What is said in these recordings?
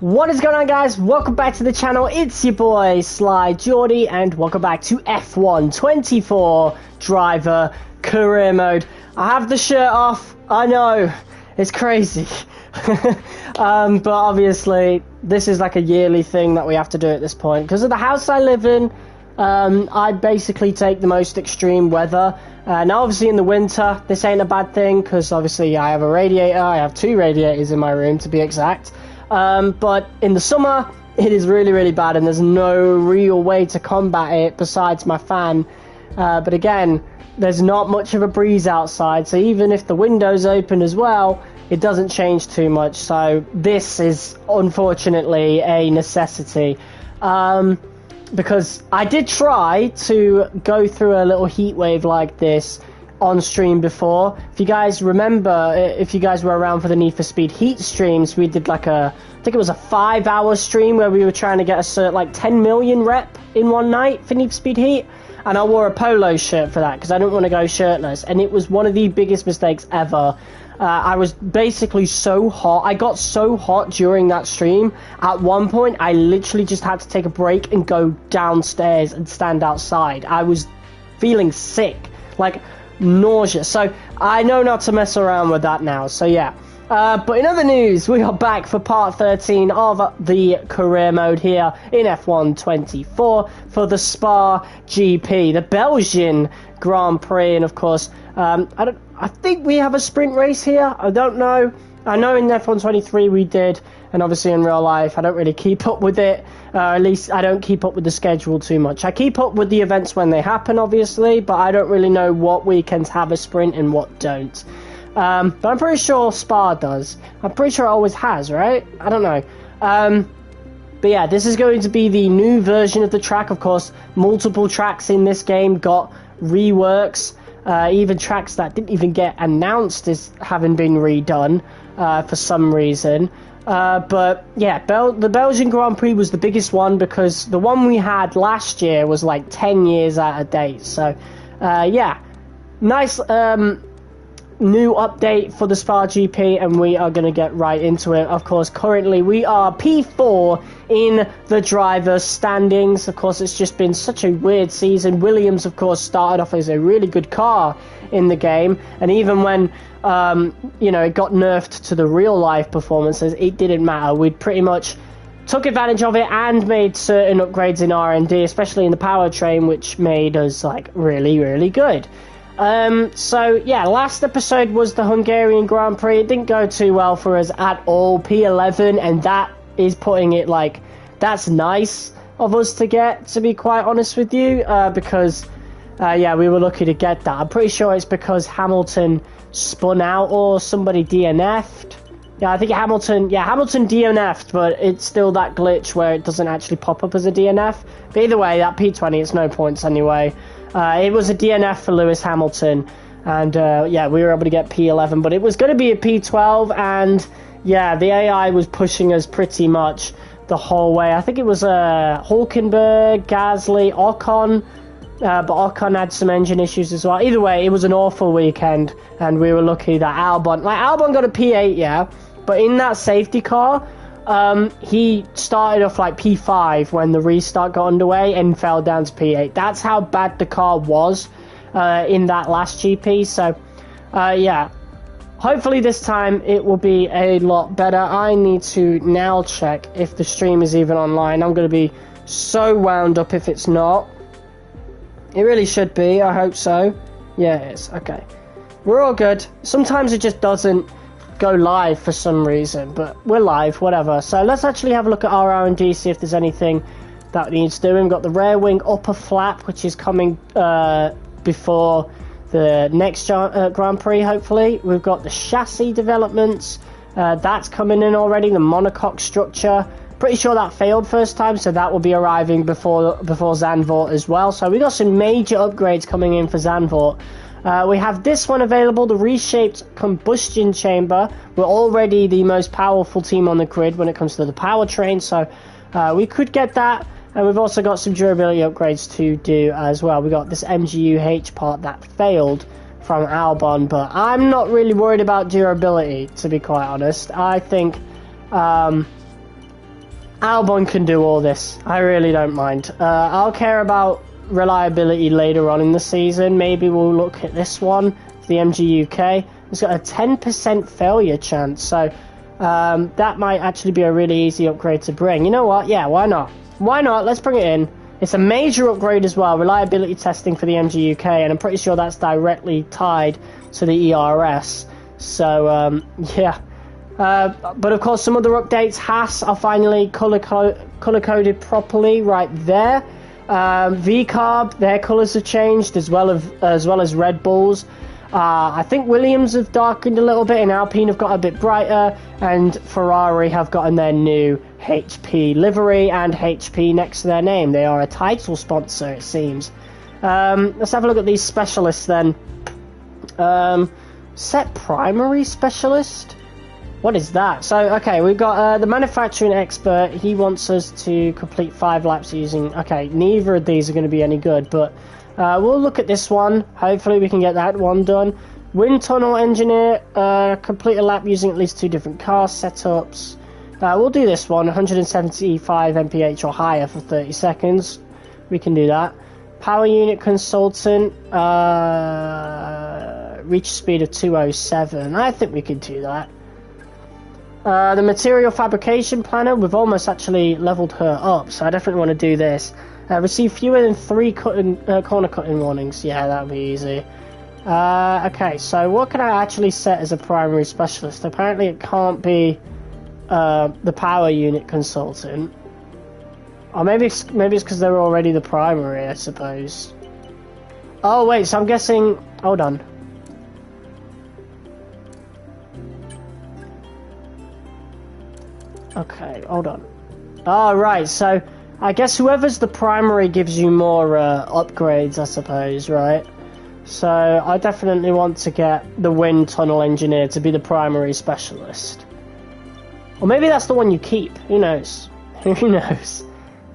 What is going on, guys? Welcome back to the channel. It's your boy Sly Geordie, and welcome back to F1 24 Driver Career Mode. I have the shirt off. I know, it's crazy. But obviously this is like a yearly thing that we have to do at this point because of the house I live in. I basically take the most extreme weather. Now obviously in the winter this ain't a bad thing because obviously I have a radiator. I have 2 radiators in my room to be exact. But in the summer it is really bad, and there's no real way to combat it besides my fan. But again, there's not much of a breeze outside, so even if the window's open as well, it doesn't change too much. So this is unfortunately a necessity, because I did try to go through a little heat wave like this on stream before. If you guys remember, if you guys were around for the Need for Speed Heat streams, we did like I think it was a 5-hour stream where we were trying to get like 10 million rep in one night for Need for Speed Heat, and I wore a polo shirt for that because I didn't want to go shirtless, and it was one of the biggest mistakes ever. I was basically so hot. I got so hot during that stream. At one point, I literally just had to take a break and go downstairs and stand outside. I was feeling sick, like nauseous. So I know not to mess around with that now. So yeah. But in other news, we are back for part 13 of the career mode here in F1 24 for the Spa GP, the Belgian Grand Prix, and of course, I think we have a sprint race here. I don't know. I know in F1 23 we did, and obviously in real life I don't really keep up with it. At least I don't keep up with the schedule too much. I keep up with the events when they happen, obviously, but I don't really know what weekends have a sprint and what don't. But I'm pretty sure Spa does. I'm pretty sure it always has, right? I don't know. But yeah, this is going to be the new version of the track. Of course, multiple tracks in this game got reworks. Even tracks that didn't even get announced as having been redone for some reason. But yeah, the Belgian Grand Prix was the biggest one because the one we had last year was like 10 years out of date. So yeah, nice new update for the Spa GP, and we are going to get right into it. Of course, currently we are P4 in the driver's standings. Of course, it's just been such a weird season. Williams, of course, started off as a really good car in the game, and even when you know, it got nerfed to the real life performances, it didn't matter. We'd pretty much took advantage of it and made certain upgrades in R&D, especially in the powertrain, which made us like really good. So yeah, last episode was the Hungarian Grand Prix. It didn't go too well for us at all. P11, and that is putting it like, that's nice of us to get, to be quite honest with you, because yeah, we were lucky to get that. I'm pretty sure it's because Hamilton spun out or somebody DNF'd. Yeah, I think Hamilton DNF'd, but it's still that glitch where it doesn't actually pop up as a DNF. But either way, that P20, it's no points anyway. It was a DNF for Lewis Hamilton, and yeah, we were able to get P11, but it was going to be a P12, and yeah, the AI was pushing us pretty much the whole way. I think it was Hulkenberg, Gasly, Ocon, but Ocon had some engine issues as well. Either way, it was an awful weekend, and we were lucky that Albon got a P8, yeah, but in that safety car, he started off like P5 when the restart got underway and fell down to P8. That's how bad the car was in that last GP. So yeah, hopefully this time it will be a lot better. I need to now check if the stream is even online. I'm going to be so wound up if it's not. It really should be. I hope so. Yeah, it is. Okay, we're all good. Sometimes it just doesn't go live for some reason, but we're live, whatever. So let's actually have a look at our R&D, see if there's anything that needs doing. We've got the rear wing upper flap, which is coming before the next Grand Prix, hopefully. We've got the chassis developments, that's coming in already. The monocoque structure, pretty sure that failed first time, so that will be arriving before Zandvoort as well. So we got some major upgrades coming in for Zandvoort. We have this one available, the reshaped combustion chamber. We're already the most powerful team on the grid when it comes to the powertrain, so we could get that. And we've also got some durability upgrades to do as well. We got this MGUH part that failed from Albon, but I'm not really worried about durability, to be quite honest. I think Albon can do all this. I really don't mind. I'll care about reliability later on in the season. Maybe we'll look at this one, the MG UK. It's got a 10% failure chance, so that might actually be a really easy upgrade to bring. You know what? Yeah, why not? Why not? Let's bring it in. It's a major upgrade as well, reliability testing for the MG UK, and I'm pretty sure that's directly tied to the ERS. So, yeah. But of course, some other updates. Haas are finally color-coded properly right there. VCarb, their colours have changed as well as Red Bull's. I think Williams have darkened a little bit, and Alpine have got a bit brighter, and Ferrari have gotten their new HP livery and HP next to their name. They are a title sponsor, it seems. Let's have a look at these specialists then. Set primary specialist? What is that? So, okay, we've got the manufacturing expert. He wants us to complete 5 laps using... Okay, neither of these are going to be any good, but we'll look at this one. Hopefully we can get that one done. Wind tunnel engineer, complete a lap using at least 2 different car setups. We'll do this one, 175 mph or higher for 30 seconds. We can do that. Power unit consultant, reach speed of 207. I think we could do that. The material fabrication planner, we've almost actually leveled her up, so I definitely want to do this. Receive fewer than 3 corner cutting warnings. Yeah, that'll be easy. Okay, so what can I actually set as a primary specialist? Apparently it can't be the power unit consultant. Or maybe it's because they're already the primary, I suppose. Oh wait, so I'm guessing... Hold on. Okay, hold on. Oh, right, so I guess whoever's the primary gives you more upgrades, I suppose, right? So I definitely want to get the wind tunnel engineer to be the primary specialist. Or maybe that's the one you keep. Who knows? Who knows?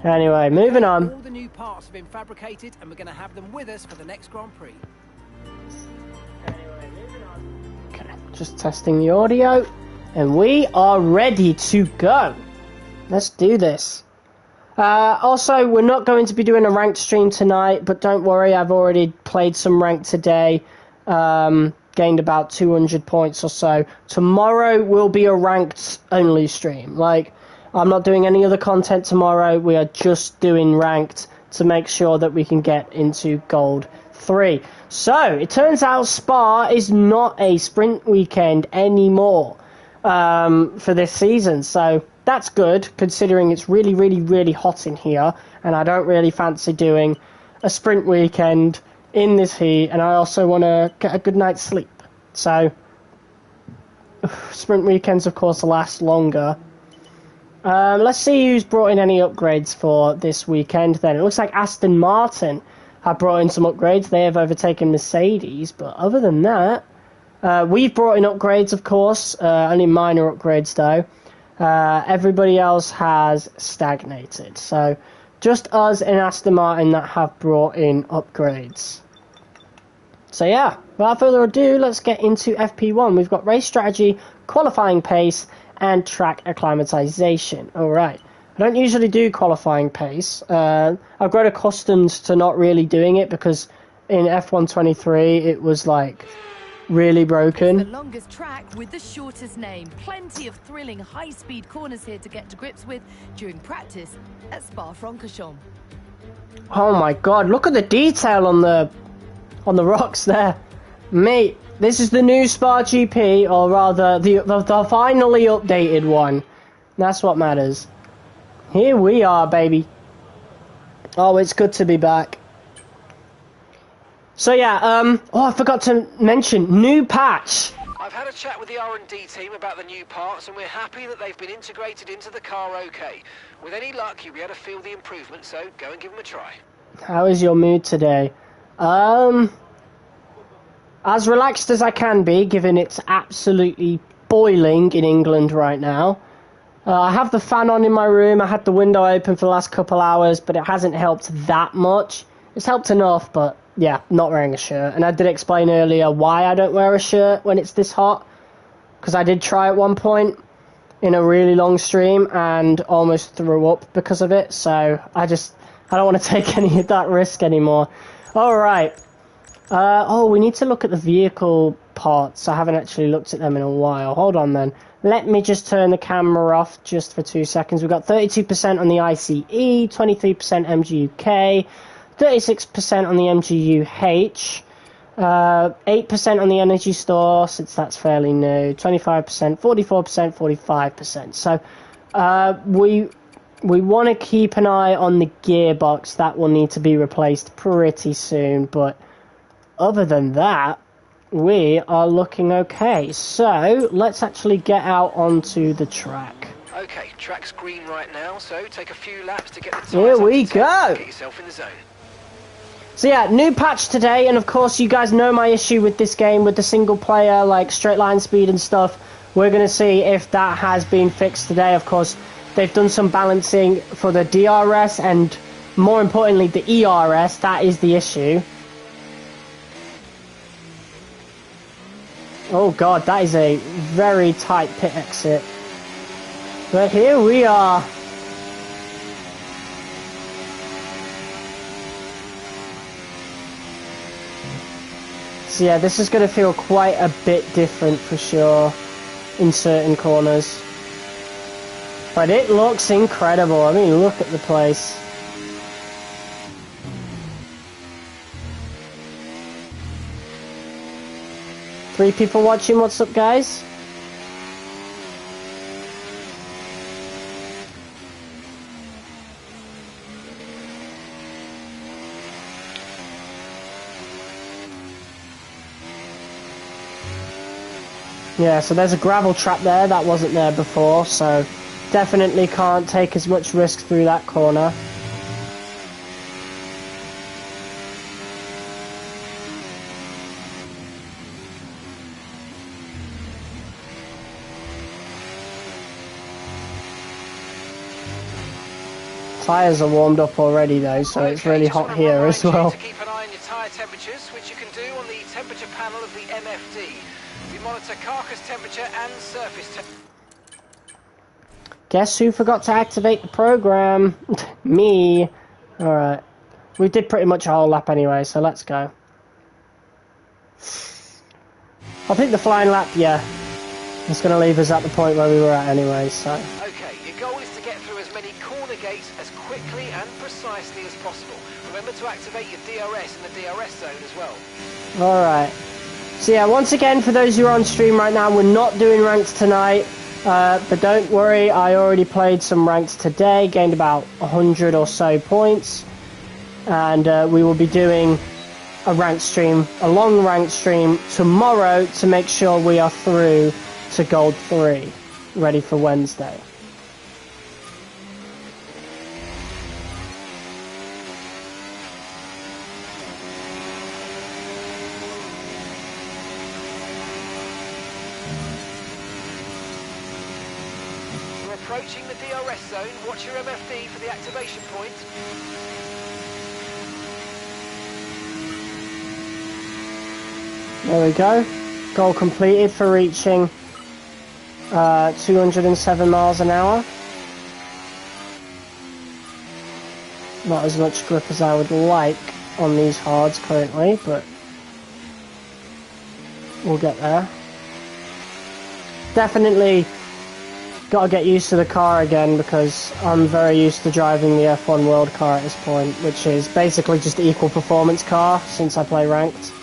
Anyway, moving on. All the new parts have been fabricated, and we're going to have them with us for the next Grand Prix. Anyway, moving on. Okay, just testing the audio. And we are ready to go. Let's do this. Also, we're not going to be doing a ranked stream tonight, but don't worry, I've already played some ranked today. Gained about 200 points or so. Tomorrow will be a ranked only stream. Like, I'm not doing any other content tomorrow. We are just doing ranked to make sure that we can get into Gold 3. So, it turns out Spa is not a sprint weekend anymore. For this season, so that's good considering it's really, really, really hot in here, and I don't really fancy doing a sprint weekend in this heat, and I also want to get a good night's sleep. So sprint weekends, of course, last longer. Let's see who's brought in any upgrades for this weekend then. It looks like Aston Martin have brought in some upgrades. They have overtaken Mercedes, but other than that, we've brought in upgrades, of course, only minor upgrades though. Everybody else has stagnated. So just us and Aston Martin that have brought in upgrades. So yeah, without further ado, let's get into FP1. We've got race strategy, qualifying pace, and track acclimatization. Alright, I don't usually do qualifying pace. I've got accustomed to not really doing it because in F123 it was like... really broken. It's the longest track with the shortest name. Plenty of thrilling high-speed corners here to get to grips with during practice at Spa-Francorchamps. Oh my god, look at the detail on the rocks there. Mate, this is the new Spa GP, or rather the finally updated one. That's what matters. Here we are, baby. Oh, it's good to be back. So yeah, oh, I forgot to mention, new patch. I've had a chat with the R&D team about the new parts, and we're happy that they've been integrated into the car okay. With any luck, you'll be able to feel the improvement, so go and give them a try. How is your mood today? As relaxed as I can be, given it's absolutely boiling in England right now. I have the fan on in my room, I had the window open for the last couple hours, but it hasn't helped that much. It's helped enough, but... yeah, not wearing a shirt. And I did explain earlier why I don't wear a shirt when it's this hot. Because I did try at one point. in a really long stream and almost threw up because of it. So I don't want to take any of that risk anymore. All right. Oh, we need to look at the vehicle parts. I haven't actually looked at them in a while. Hold on then. Let me just turn the camera off just for 2 seconds. We've got 32% on the ICE, 23% MGUK, 36% on the MGUH, 8% on the energy store, since that's fairly new, 25%, 44%, 45%. So we want to keep an eye on the gearbox. That will need to be replaced pretty soon, but other than that, we are looking okay. So let's actually get out onto the track. Okay, track's green right now, so take a few laps to get the tyres Here we up to go. get yourself in the zone. So yeah, new patch today, and of course you guys know my issue with this game with the single player, like straight line speed and stuff. We're going to see if that has been fixed today. Of course, they've done some balancing for the DRS and more importantly the ERS. That is the issue. Oh god, that is a very tight pit exit. But here we are. So yeah, this is going to feel quite a bit different for sure in certain corners. But it looks incredible. I mean, look at the place. Three people watching, what's up guys? Yeah, so there's a gravel trap there, that wasn't there before, so definitely can't take as much risk through that corner. Tyres are warmed up already though, so it's really hot here as well. To keep an eye on your tyre temperatures, which you can do on the temperature panel of the MFD. We monitor carcass temperature and surface temperature. Guess who forgot to activate the program? Me. Alright. We did pretty much a whole lap anyway, so let's go. I think the flying lap, yeah, it's going to leave us at the point where we were at anyway, so. Okay, your goal is to get through as many corner gates as quickly and precisely as possible. Remember to activate your DRS in the DRS zone as well. Alright. So yeah, once again, for those who are on stream right now, we're not doing ranked tonight. But don't worry, I already played some ranked today, gained about 100 or so points. And we will be doing a ranked stream, a long ranked stream tomorrow to make sure we are through to Gold 3, ready for Wednesday. Approaching the DRS zone, watch your MFD for the activation point. There we go. Goal completed for reaching 207 miles an hour. Not as much grip as I would like on these hards currently, but we'll get there. Definitely got to get used to the car again because I'm very used to driving the F1 World Car at this point, which is basically just an equal performance car since I play ranked.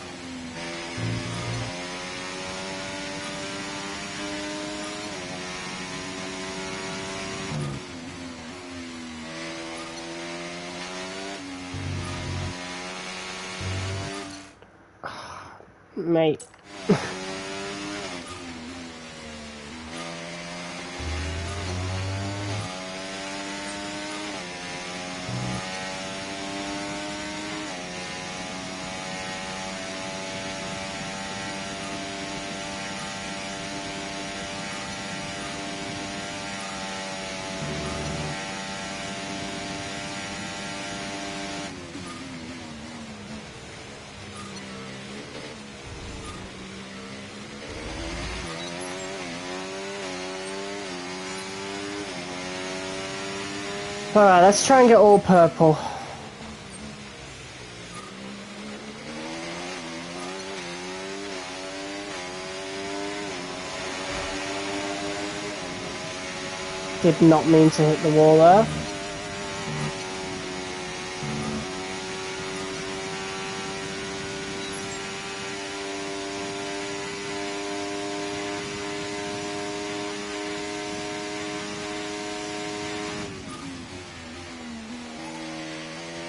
Mate. Alright, let's try and get all purple. Did not mean to hit the wall there.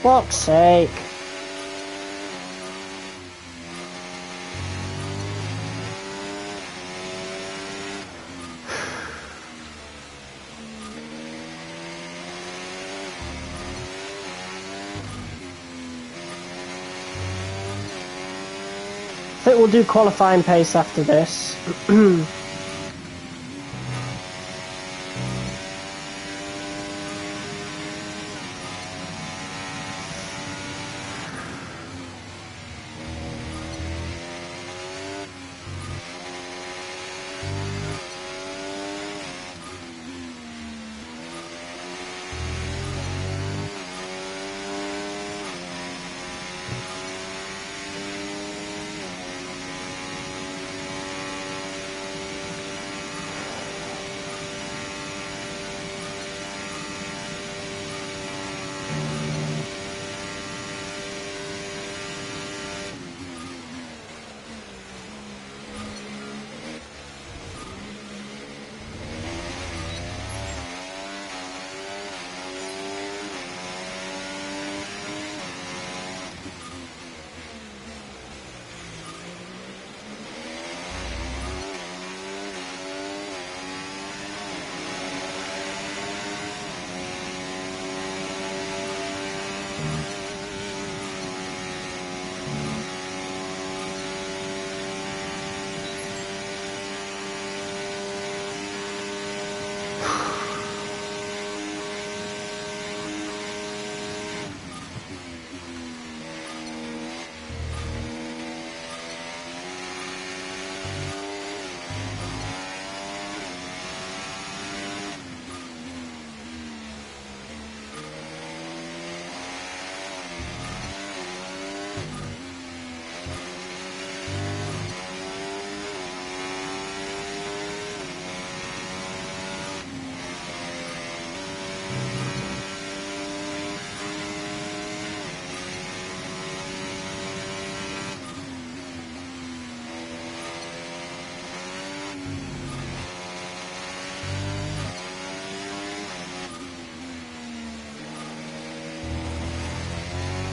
Fuck's sake. I think we'll do qualifying pace after this.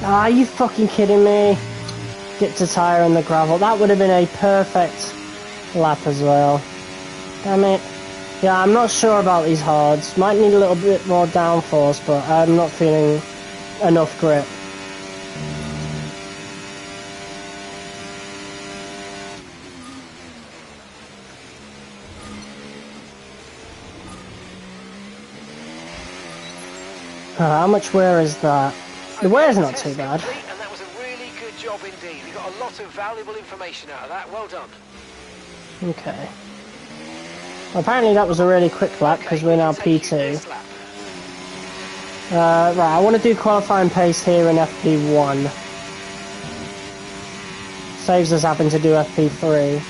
Are you fucking kidding me? Get to tyre in the gravel. That would have been a perfect lap as well. Damn it. Yeah, I'm not sure about these hards. Might need a little bit more downforce, but I'm not feeling enough grip. How much wear is that? The wear's not too bad. And that was a really good job indeed. We got a lot of valuable information out of that. Well done. Okay. Well, apparently that was a really quick lap because we're now P2. Right, I want to do qualifying pace here in FP1. Saves us having to do FP3.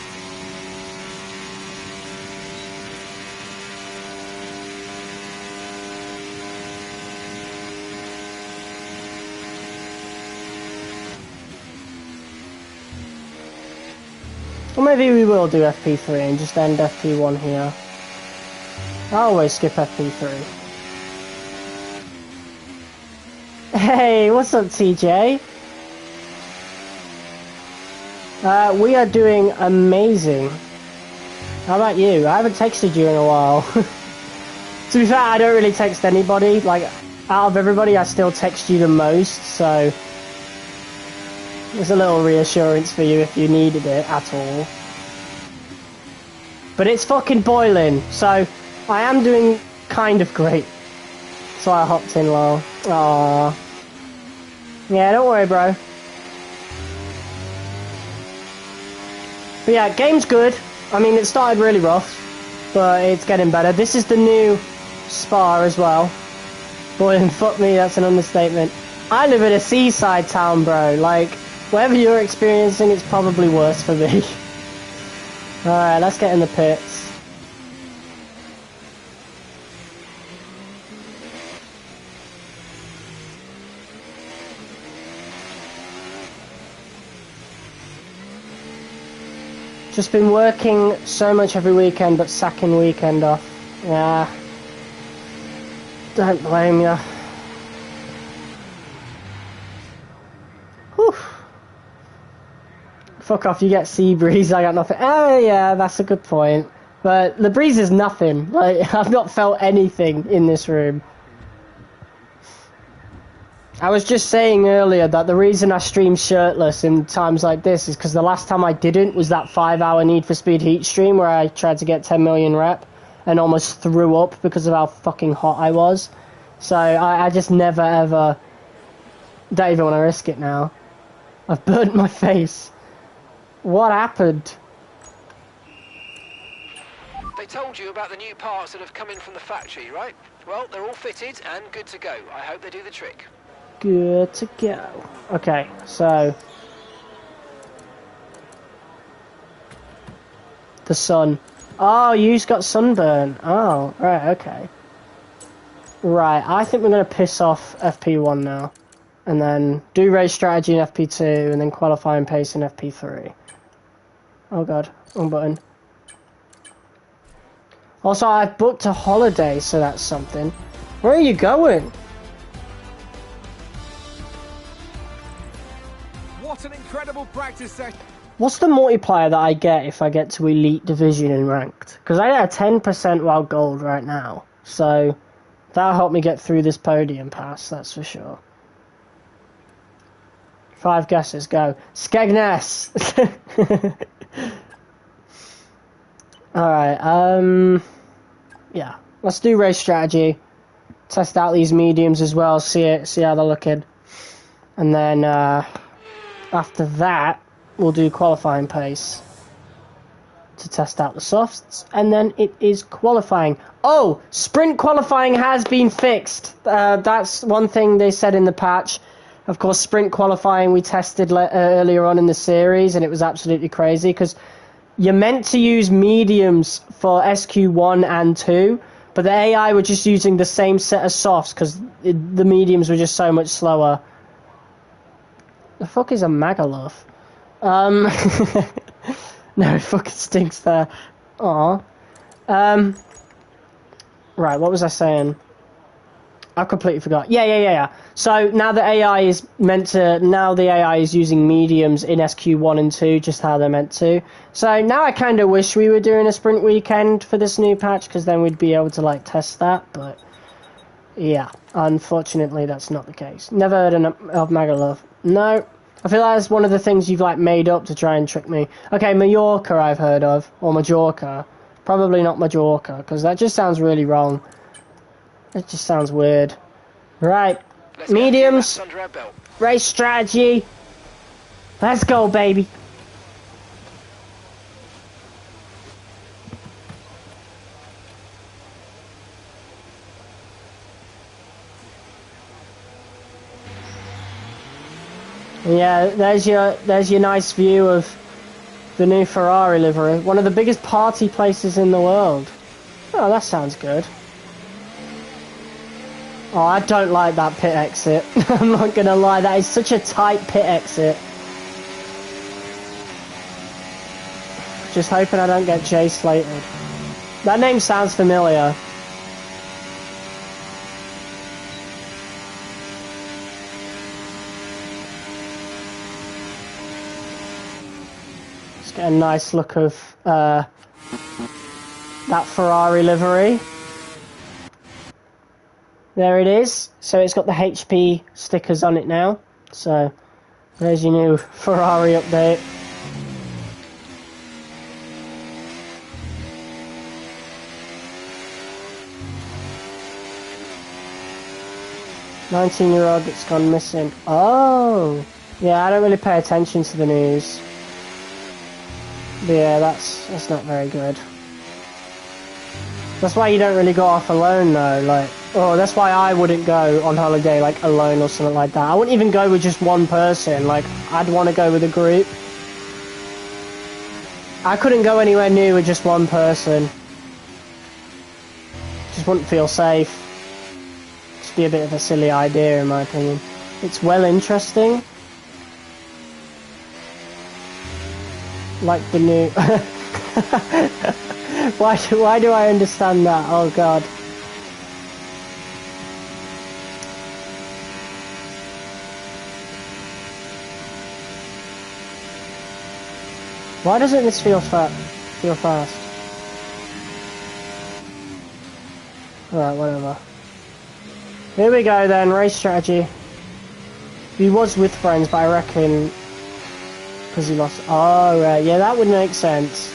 Or maybe we will do FP3 and just end FP1 here. I always skip FP3. Hey, what's up, TJ? We are doing amazing. How about you? I haven't texted you in a while. To be fair, I don't really text anybody. Like, out of everybody, I still text you the most, so there's a little reassurance for you if you needed it at all. But it's fucking boiling, so I am doing kind of great. So I hopped in low. Aww. Yeah, don't worry, bro. But yeah, game's good. I mean, it started really rough, but it's getting better. This is the new Spa as well. Boy, and fuck me, that's an understatement. I live in a seaside town, bro. Like, whatever you're experiencing, it's probably worse for me. Alright, let's get in the pits. Just been working so much every weekend, but sacking weekend off. Yeah. Don't blame you. Whew. Fuck off, you get sea breeze, I got nothing. Oh yeah, that's a good point. But the breeze is nothing. Like, I've not felt anything in this room. I was just saying earlier that the reason I stream shirtless in times like this is because the last time I didn't was that 5-hour Need for Speed heat stream where I tried to get 10 million rep and almost threw up because of how fucking hot I was. So I just never ever... don't even want to risk it now. I've burnt my face. What happened? They told you about the new parts that have come in from the factory, right? Well, they're all fitted and good to go. I hope they do the trick. Good to go. Okay, so... the sun. Oh, you've got sunburn. Oh, right, okay. Right, I think we're going to piss off FP1 now. And then do race strategy in FP2, and then qualifying pace in FP3. Oh god, wrong button. Also, I've booked a holiday, so that's something. Where are you going? What an incredible practice session. What's the multiplier that I get if I get to Elite Division in Ranked? Because I get a 10% wild gold right now. So, that'll help me get through this podium pass, that's for sure. 5 guesses, go. Skegness! Alright, yeah. Let's do race strategy. Test out these mediums as well, see how they're looking. And then, after that, we'll do qualifying pace to test out the softs, and then it is qualifying. Oh, sprint qualifying has been fixed. That's one thing they said in the patch. Of course, sprint qualifying we tested earlier on in the series, and it was absolutely crazy because you're meant to use mediums for SQ1 and 2, but the AI were just using the same set of softs because the mediums were just so much slower. The fuck is a Magaluf? No, it fucking stinks there. Aw. Right, what was I saying? I completely forgot. Yeah. So now the AI is using mediums in SQ1 and 2, just how they're meant to. So now I kind of wish we were doing a sprint weekend for this new patch, because then we'd be able to, like, test that, but... yeah, unfortunately that's not the case. Never heard of Magaluf. No. I feel like that's one of the things you've, like, made up to try and trick me. Okay, Mallorca I've heard of, or Majorca. Probably not Majorca, because that just sounds really wrong. It just sounds weird. Right, mediums, race strategy. Let's go, baby. Yeah, there's your nice view of the new Ferrari livery. One of the biggest party places in the world. Oh, that sounds good. Oh, I don't like that pit exit. I'm not gonna lie, that is such a tight pit exit. Just hoping I don't get Jay slated. That name sounds familiar. Let's get a nice look of that Ferrari livery. There it is. So it's got the HP stickers on it now. So there's your new Ferrari update. "19-year-old that's gone missing." Oh, yeah. I don't really pay attention to the news. But yeah, that's not very good. That's why you don't really go off alone though. Like, Oh, that's why I wouldn't go on holiday, like, alone or something like that. I wouldn't even go with just one person. Like, I'd want to go with a group. I couldn't go anywhere new with just one person. Just wouldn't feel safe. Just be a bit of a silly idea, in my opinion. It's well interesting. Like the new... why do I understand that? Oh, God. Why doesn't this feel fast? Alright, whatever. Here we go then, race strategy. He was with friends, but I reckon... because he lost... Oh, right, yeah, that would make sense.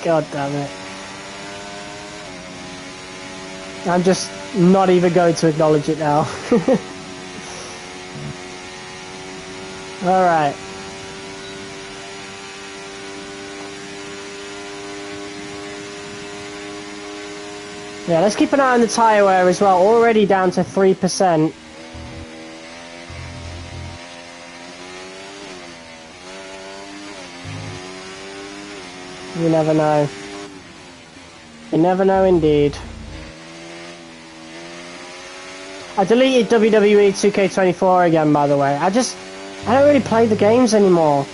God damn it. I'm just not even going to acknowledge it now. Alright. Yeah, let's keep an eye on the tyre wear as well. Already down to 3%. You never know. You never know indeed. I deleted WWE 2K24 again, by the way. I don't really play the games anymore.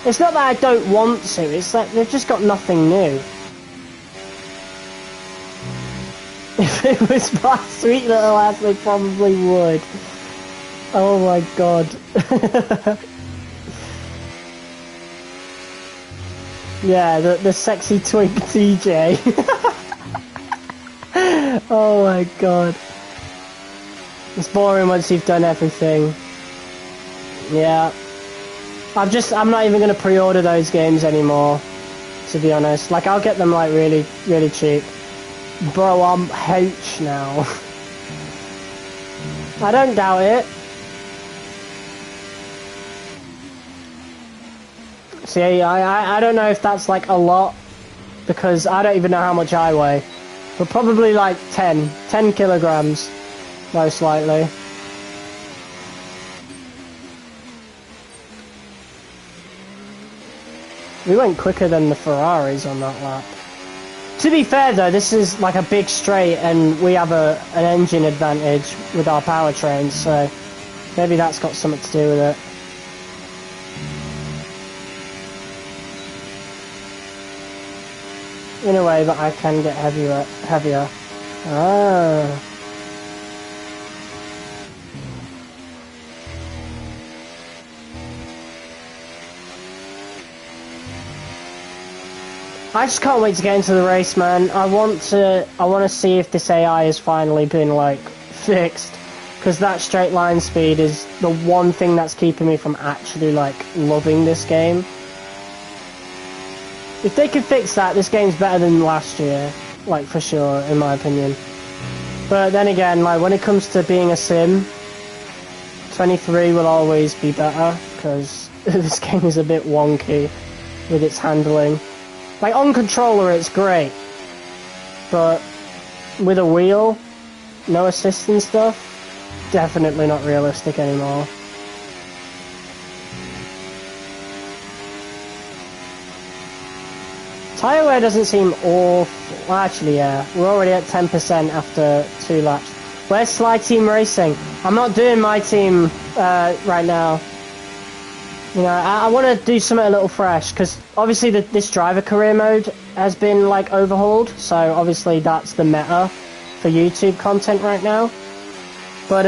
It's not that I don't want to, it's that they've just got nothing new. If it was my sweet little ass, they probably would. Oh my god. Yeah, the sexy twink TJ. Oh my god. It's boring once you've done everything. Yeah. I'm not even going to pre-order those games anymore, to be honest. Like, I'll get them, like, really, really cheap. Bro, I'm H now. I don't doubt it. See, I don't know if that's, like, a lot, because I don't even know how much I weigh. But probably, like, 10 kilograms. Most likely. We went quicker than the Ferraris on that lap. To be fair though, this is like a big straight and we have an engine advantage with our powertrain, so maybe that's got something to do with it. In a way that I can get heavier. Ah. I just can't wait to get into the race, man. I want to see if this AI has finally been, like, fixed. Because that straight line speed is the one thing that's keeping me from actually, like, loving this game. If they can fix that, this game's better than last year. Like, for sure, in my opinion. But then again, like, when it comes to being a sim, 23 will always be better. Because this game is a bit wonky with its handling. Like, on controller it's great, but with a wheel, no assist and stuff, definitely not realistic anymore. Tyre wear doesn't seem awful. Well, actually, yeah, we're already at 10% after 2 laps. Where's Sly Team Racing? I'm not doing MyTeam right now. You know, I want to do something a little fresh, because obviously this driver career mode has been, like, overhauled, so obviously that's the meta for YouTube content right now. But,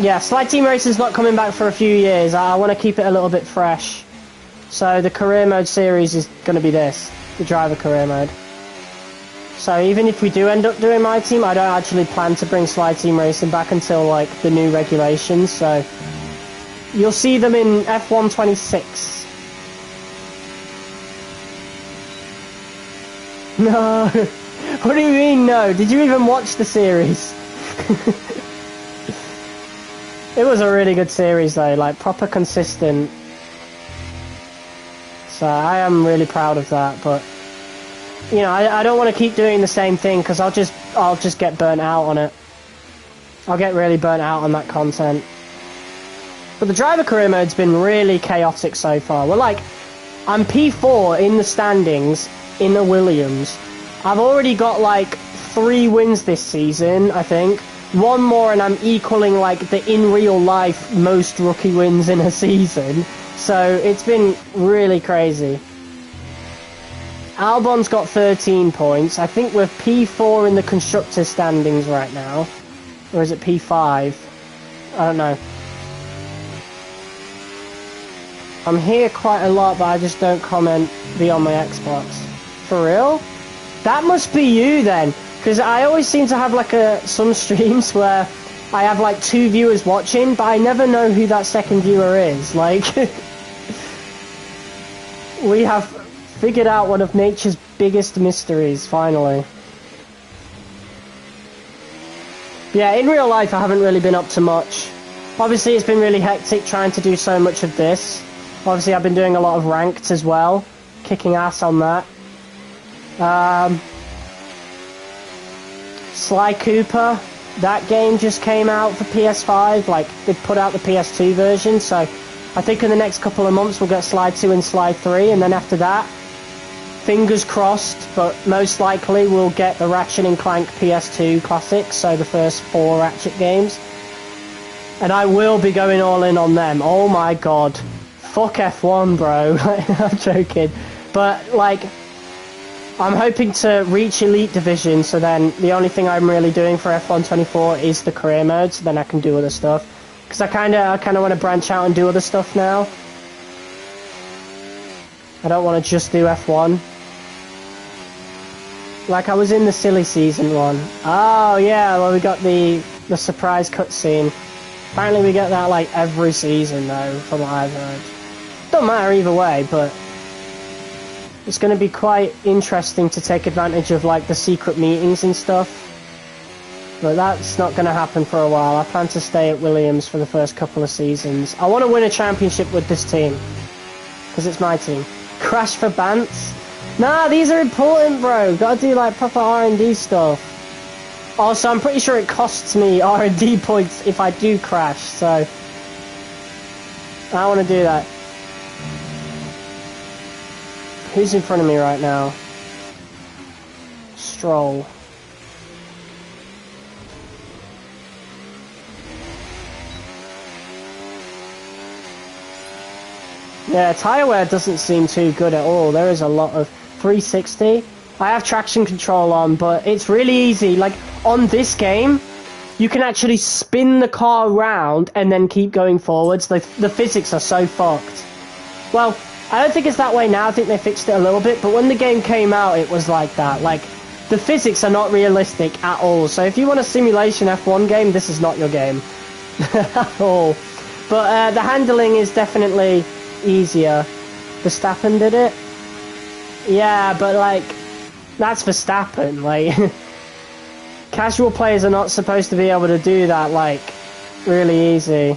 yeah, Slide Team Racing's not coming back for a few years. I want to keep it a little bit fresh. So the career mode series is going to be this, the driver career mode. So even if we do end up doing MyTeam, I don't actually plan to bring Slide Team Racing back until, like, the new regulations, so... You'll see them in F1 26. No. What do you mean no? Did you even watch the series? It was a really good series though, like proper consistent. So I am really proud of that, but you know, I don't want to keep doing the same thing because I'll just get burnt out on it. I'll get really burnt out on that content. But the driver career mode's been really chaotic so far. We're like, I'm P4 in the standings in the Williams. I've already got like 3 wins this season, I think. 1 more and I'm equaling like the in real life most rookie wins in a season. So it's been really crazy. Albon's got 13 points. I think we're P4 in the constructors standings right now. Or is it P5? I don't know. I'm here quite a lot, but I just don't comment beyond my Xbox. For real? That must be you then. Because I always seem to have like some streams where I have like 2 viewers watching, but I never know who that second viewer is. Like, we have figured out one of nature's biggest mysteries, finally. Yeah, in real life I haven't really been up to much. Obviously it's been really hectic trying to do so much of this. Obviously I've been doing a lot of ranked as well. Kicking ass on that. Sly Cooper, that game just came out for PS5. Like, they put out the PS2 version, so I think in the next couple of months we'll get Sly 2 and Sly 3, and then after that, fingers crossed, but most likely we'll get the Ratchet & Clank PS2 classics, so the first 4 Ratchet games. And I will be going all in on them. Oh my god. Fuck F1, bro. I'm joking. But, like, I'm hoping to reach Elite Division, so then the only thing I'm really doing for F1 24 is the career mode, so then I can do other stuff. Because I kind of want to branch out and do other stuff now. I don't want to just do F1. Like, I was in the silly season one. Oh, yeah, well, we got the surprise cutscene. Apparently we get that, like, every season, though, from what I've heard. Don't matter either way, but it's going to be quite interesting to take advantage of, like, the secret meetings and stuff. But that's not going to happen for a while. I plan to stay at Williams for the first couple of seasons. I want to win a championship with this team. Because it's my team. Crash for Bants? Nah, these are important, bro. Gotta do, like, proper R&D stuff. Also, I'm pretty sure it costs me R&D points if I do crash, so I want to do that. Who's in front of me right now? Stroll. Yeah, tyre wear doesn't seem too good at all. There is a lot of 360. I have traction control on, but it's really easy. Like, on this game, you can actually spin the car around and then keep going forwards. The physics are so fucked. Well, I don't think it's that way now. I think they fixed it a little bit, but when the game came out, it was like that. Like, the physics are not realistic at all. So if you want a simulation F1 game, this is not your game. At all. But the handling is definitely easier. Verstappen did it? Yeah, but, like, that's Verstappen. Like, casual players are not supposed to be able to do that, like, really easy.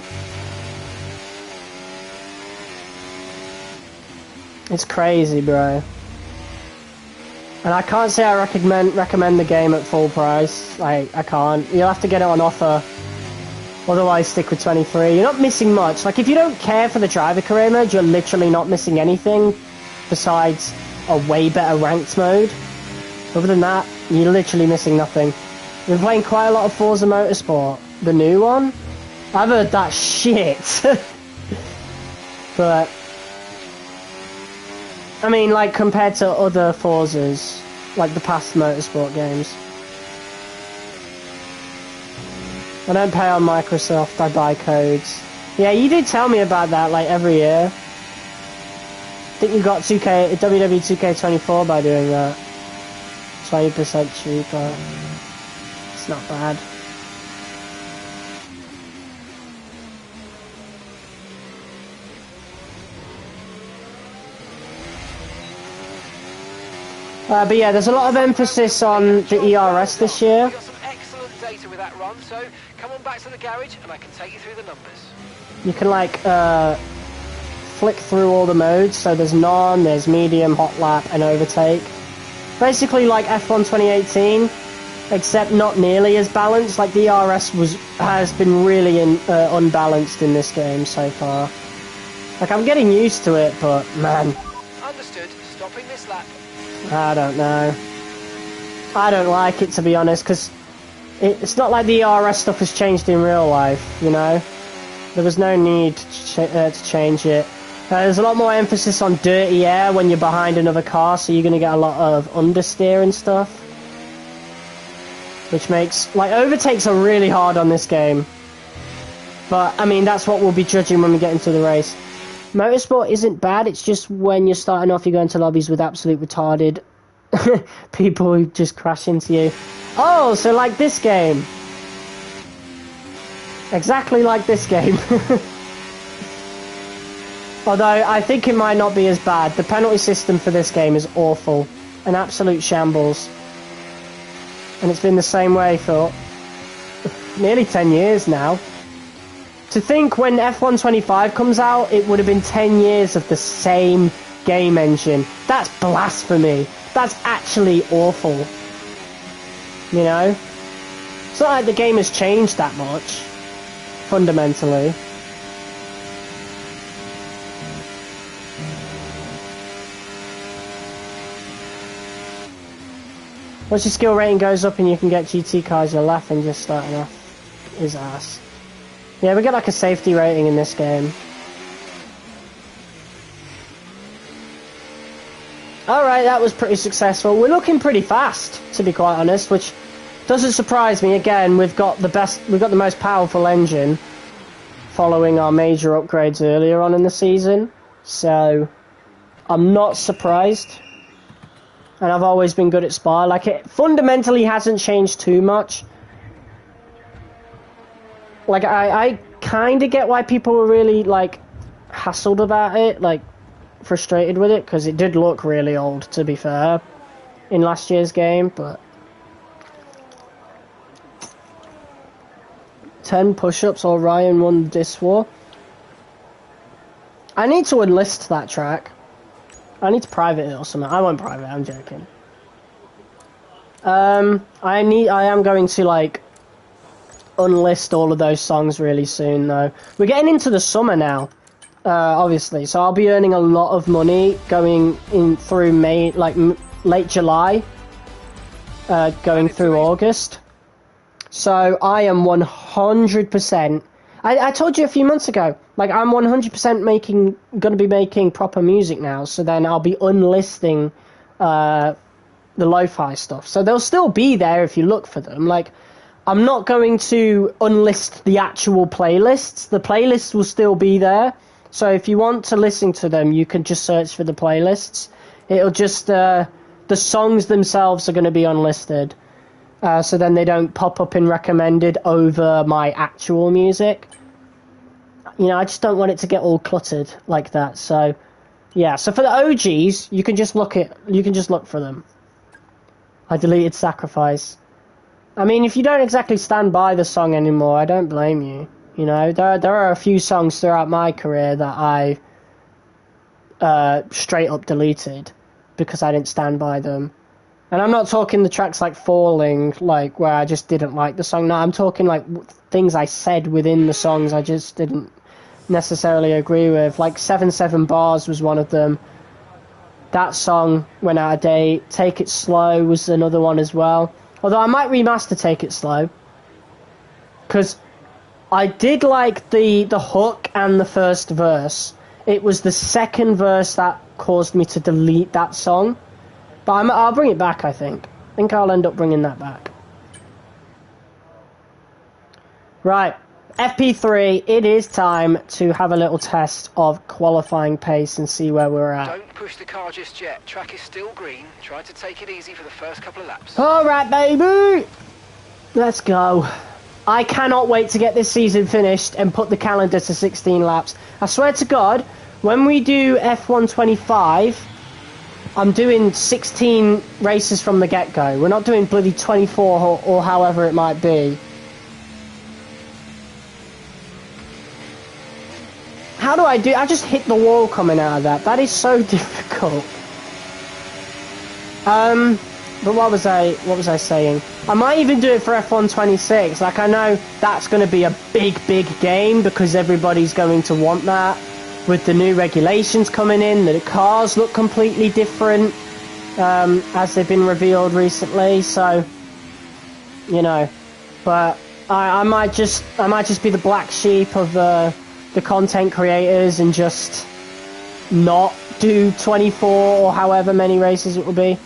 It's crazy, bro. And I can't say I recommend the game at full price. Like, I can't. You'll have to get it on offer. Otherwise, stick with 23. You're not missing much. Like, if you don't care for the driver career mode, you're literally not missing anything besides a way better ranked mode. Other than that, you're literally missing nothing. I've been playing quite a lot of Forza Motorsport. The new one? I've heard that shit. But I mean, like, compared to other Forzas, like the past Motorsport games. I don't pay on Microsoft, I buy codes. Yeah, you do tell me about that, like, every year. I think you got WWE 2K24 by doing that. 20% cheaper. It's not bad. But yeah, there's a lot of emphasis on the ERS this year. We've got some excellent data with that run, so come on back to the garage and I can take you through the numbers. You can, like, flick through all the modes. So there's non, there's medium, hot lap, and overtake. Basically like F1 2018, except not nearly as balanced. Like the ERS has been really unbalanced in this game so far. Like I'm getting used to it, but man, Understood. Stopping this lap. I don't know. I don't like it, to be honest, because it's not like the ERS stuff has changed in real life, you know? There was no need to change it. There's a lot more emphasis on dirty air when you're behind another car, so you're going to get a lot of understeer and stuff. Which makes... Like, overtakes are really hard on this game. But, I mean, that's what we'll be judging when we get into the race. Motorsport isn't bad, it's just when you're starting off, you go into lobbies with absolute retarded people who just crash into you. Oh, so like this game. Exactly like this game. Although, I think it might not be as bad. The penalty system for this game is awful. An absolute shambles. And it's been the same way for nearly 10 years now. To think when F1 25 comes out, it would have been 10 years of the same game engine. That's blasphemy. That's actually awful. You know? It's not like the game has changed that much, fundamentally. Once your skill rating goes up and you can get GT cars, you're laughing just starting off his ass. Yeah, we get like a safety rating in this game. Alright, that was pretty successful. We're looking pretty fast, to be quite honest, which doesn't surprise me. Again, we've got the most powerful engine following our major upgrades earlier on in the season. So, I'm not surprised. And I've always been good at Spa. Like, it fundamentally hasn't changed too much. Like, I kind of get why people were really, like, hassled about it, like, frustrated with it, because it did look really old, to be fair, in last year's game, but... 10 push-ups, or Ryan won this war. I need to enlist that track. I need to private it or something. I won't private it, I'm joking. I am going to, like, unlist all of those songs really soon, though. We're getting into the summer now, obviously, so I'll be earning a lot of money going in through May, like late July, going through August. So I am 100%. I told you a few months ago, like I'm 100% gonna be making proper music now. So then I'll be unlisting the lo-fi stuff. So they'll still be there if you look for them. Like, I'm not going to unlist the actual playlists. The playlists will still be there. So if you want to listen to them, you can just search for the playlists. It'll just, the songs themselves are going to be unlisted. So then they don't pop up in recommended over my actual music. You know, I just don't want it to get all cluttered like that. So, yeah. So for the OGs, you can just look for them. I deleted Sacrifice. I mean, if you don't exactly stand by the song anymore, I don't blame you. You know, there are a few songs throughout my career that I straight up deleted because I didn't stand by them. And I'm not talking the tracks like Falling, like where I just didn't like the song. No, I'm talking like things I said within the songs I just didn't necessarily agree with. Like 7 Bars was one of them. That song went out of date. Take It Slow was another one as well. Although I might remaster Take It Slow. Because I did like the hook and the first verse. It was the second verse that caused me to delete that song. But I'll bring it back, I think. I think I'll end up bringing that back. Right. FP3, it is time to have a little test of qualifying pace and see where we're at. Don't push the car just yet. Track is still green. Try to take it easy for the first couple of laps. Alright, baby! Let's go. I cannot wait to get this season finished and put the calendar to 16 laps. I swear to God, when we do F1 25, I'm doing 16 races from the get-go. We're not doing bloody 24 or however it might be. How do I do? I just hit the wall coming out of that. That is so difficult. But what was I saying? I might even do it for F126. Like, I know that's going to be a big game because everybody's going to want that. With the new regulations coming in, the cars look completely different, as they've been revealed recently. So, you know, but I might just be the black sheep of the content creators and just not do 24 or however many races it will be.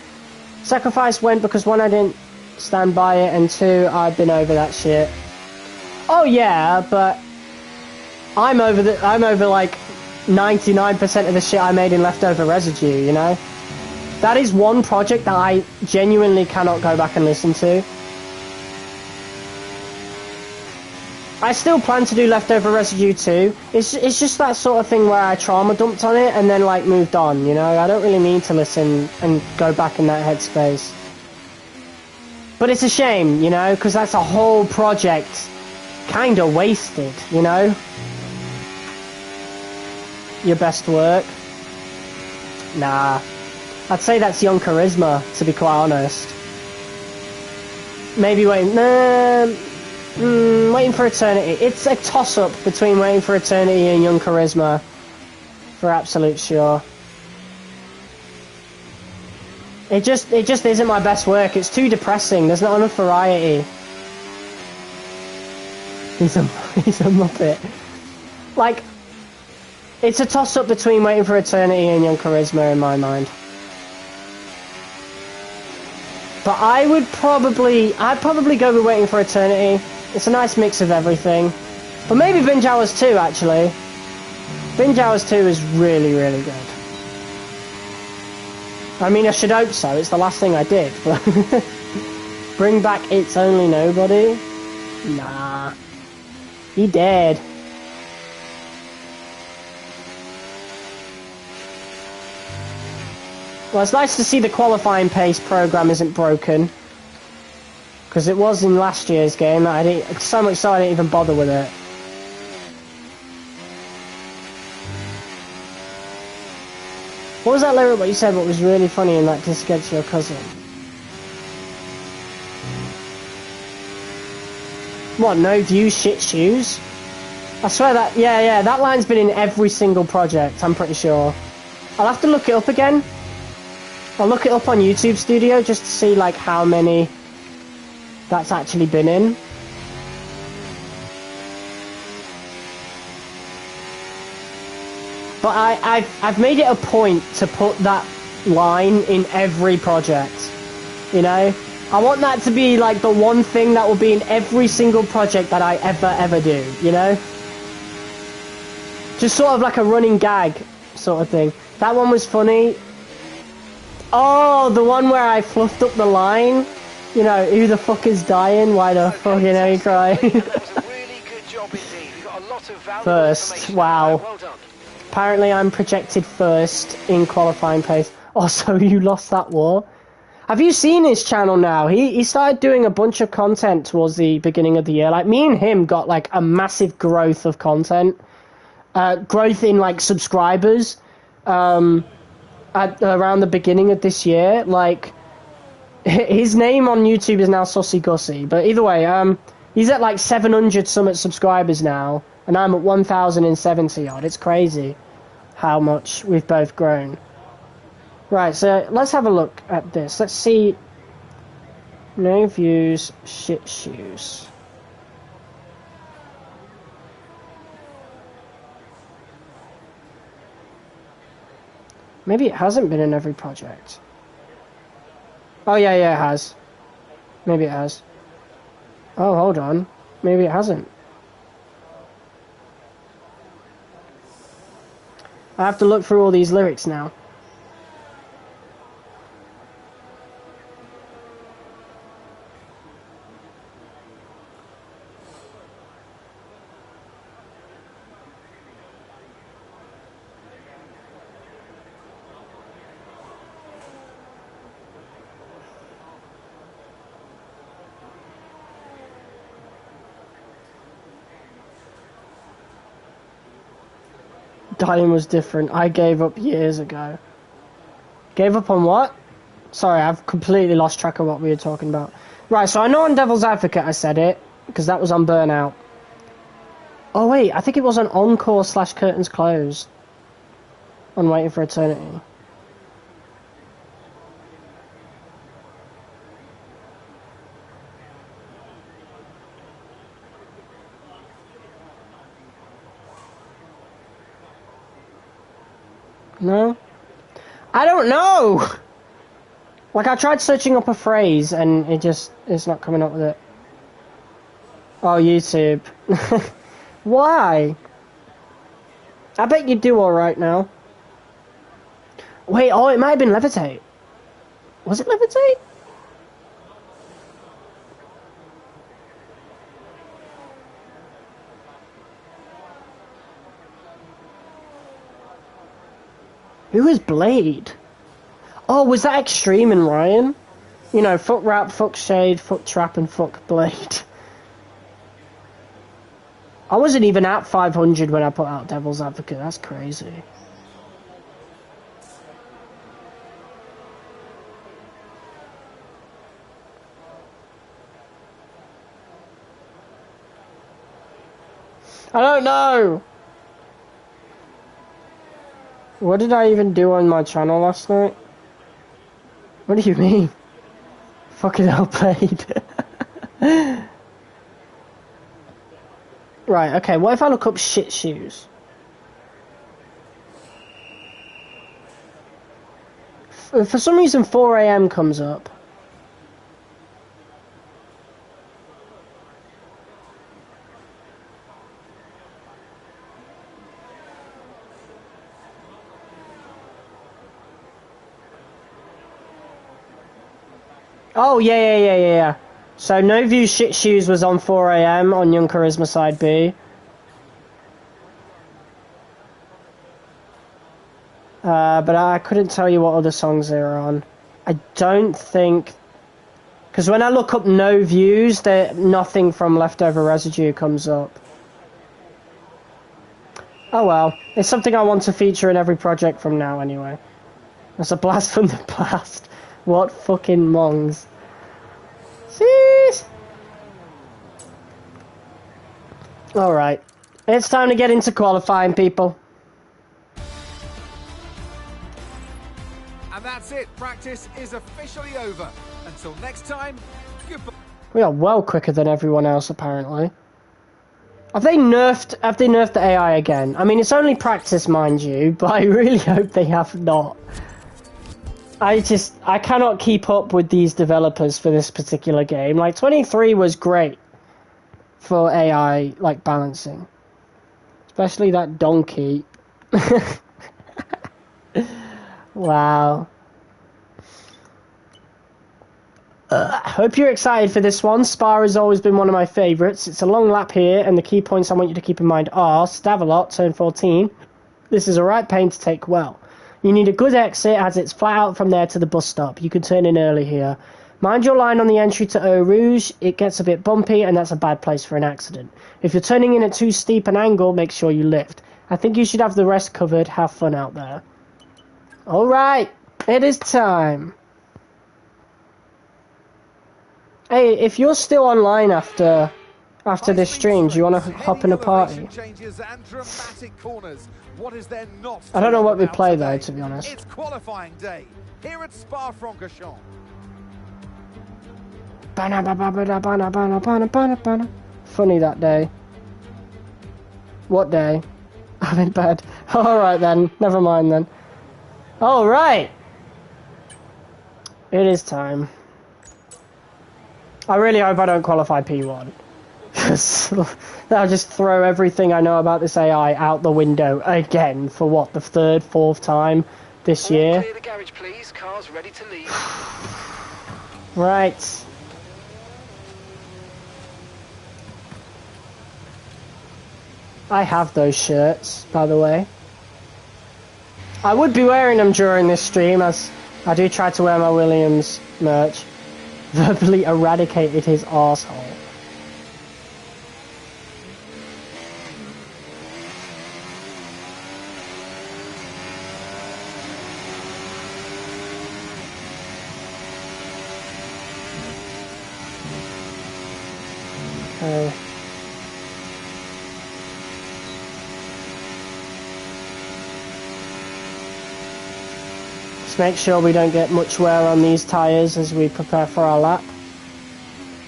Sacrifice went because one, I didn't stand by it, and two, I've been over that shit. Oh yeah, but I'm over like 99% of the shit I made in Leftover Residue, you know? That is one project that I genuinely cannot go back and listen to. I still plan to do Leftover Residue 2. It's just that sort of thing where I trauma dumped on it and then like moved on, you know? I don't really need to listen and go back in that headspace. But it's a shame, you know, because that's a whole project kinda wasted, you know? Your best work? Nah. I'd say that's Young Charisma, to be quite honest. Maybe Waiting for Eternity. It's a toss-up between Waiting for Eternity and Young Charisma. For absolute sure. It just isn't my best work. It's too depressing. There's not enough variety. He's a Muppet. Like, it's a toss-up between Waiting for Eternity and Young Charisma in my mind. But I'd probably go with Waiting for Eternity. It's a nice mix of everything. But maybe Binge Hours 2, actually. Binge Hours 2 is really, really good. I mean, I should hope so. It's the last thing I did. But bring back It's Only Nobody? Nah. He dead. Well, it's nice to see the qualifying pace program isn't broken. Because it was in last year's game. So much so I didn't even bother with it. What was that lyric what you said what was really funny in that Diss Against Your Cousin? What, no views, shit shoes? I swear that, yeah, that line's been in every single project, I'm pretty sure. I'll have to look it up again. I'll look it up on YouTube Studio just to see like how many that's actually been in. But I've made it a point to put that line in every project, you know? I want that to be like the one thing that will be in every single project that I ever do, you know? Just sort of like a running gag sort of thing. That one was funny. Oh, the one where I fluffed up the line. You know, who the fuck is dying? Why the fuck, you know, you cry? First, wow. Well done. Apparently I'm projected first in qualifying pace. Oh, so you lost that war? Have you seen his channel now? He started doing a bunch of content towards the beginning of the year. Like, me and him got, like, a massive growth of content. Growth in, like, subscribers. Around the beginning of this year. Like, his name on YouTube is now Sussy Gussy. But either way, he's at, like, 700 something subscribers now. And I'm at 1,070 odd. It's crazy how much we've both grown. Right, so let's have a look at this. Let's see. No views, shit shoes. Maybe it hasn't been in every project. Oh, yeah, it has. Maybe it has. Oh, hold on. Maybe it hasn't. I have to look through all these lyrics now. Dying was different. I gave up years ago. Gave up on what? Sorry, I've completely lost track of what we were talking about. Right, so I know on Devil's Advocate I said it, because that was on Burnout. Oh wait, I think it was on Encore / Curtains Closed. On Waiting for Eternity. No? I don't know! Like, I tried searching up a phrase and it's not coming up with it. Oh, YouTube. Why? I bet you do alright now. Wait, oh, it might have been Levitate. Was it Levitate? Who is Blade? Oh, was that Extreme and Ryan? You know, fuck Rap, fuck Shade, fuck Trap, and fuck Blade. I wasn't even at 500 when I put out Devil's Advocate. That's crazy. I don't know. What did I even do on my channel last night? What do you mean? Fucking hell, Blade. Right, okay, what if I look up shit shoes? For some reason 4 AM comes up. Oh, yeah. So No View Shit Shoes was on 4 AM on Young Charisma Side B. But I couldn't tell you what other songs they were on. I don't think... Because when I look up No Views, nothing from Leftover Residue comes up. Oh well. It's something I want to feature in every project from now anyway. That's a blast from the past. What fucking mongs. Jeez. Alright. It's time to get into qualifying, people. And that's it. Practice is officially over. Until next time, goodbye. We are well quicker than everyone else, apparently. Have they nerfed the AI again? I mean, it's only practice, mind you, but I really hope they have not. I cannot keep up with these developers for this particular game. Like, 23 was great for AI, like, balancing. Especially that donkey. Wow. Hope you're excited for this one. Spa has always been one of my favourites. It's a long lap here, and the key points I want you to keep in mind are Stavelot, turn 14. This is a right pain to take well. You need a good exit as it's flat out from there to the bus stop. You can turn in early here. Mind your line on the entry to Eau Rouge. It gets a bit bumpy and that's a bad place for an accident. If you're turning in at too steep an angle, make sure you lift. I think you should have the rest covered. Have fun out there. Alright, it is time. Hey, if you're still online after this stream, do you want to hop in a party? I don't know what we play though, to be honest. It's qualifying day here at Spa-Francorchamps. Funny that day. What day? I'm in bed. Alright then, never mind then. Alright! It is time. I really hope I don't qualify P1. That'll just throw everything I know about this AI out the window again for what, the third, fourth time this year? Clear the garage, please. Car's ready to leave. Right. I have those shirts, by the way. I would be wearing them during this stream, as I do try to wear my Williams merch. Verbally eradicated his arsehole. Okay. Just make sure we don't get much wear on these tyres as we prepare for our lap.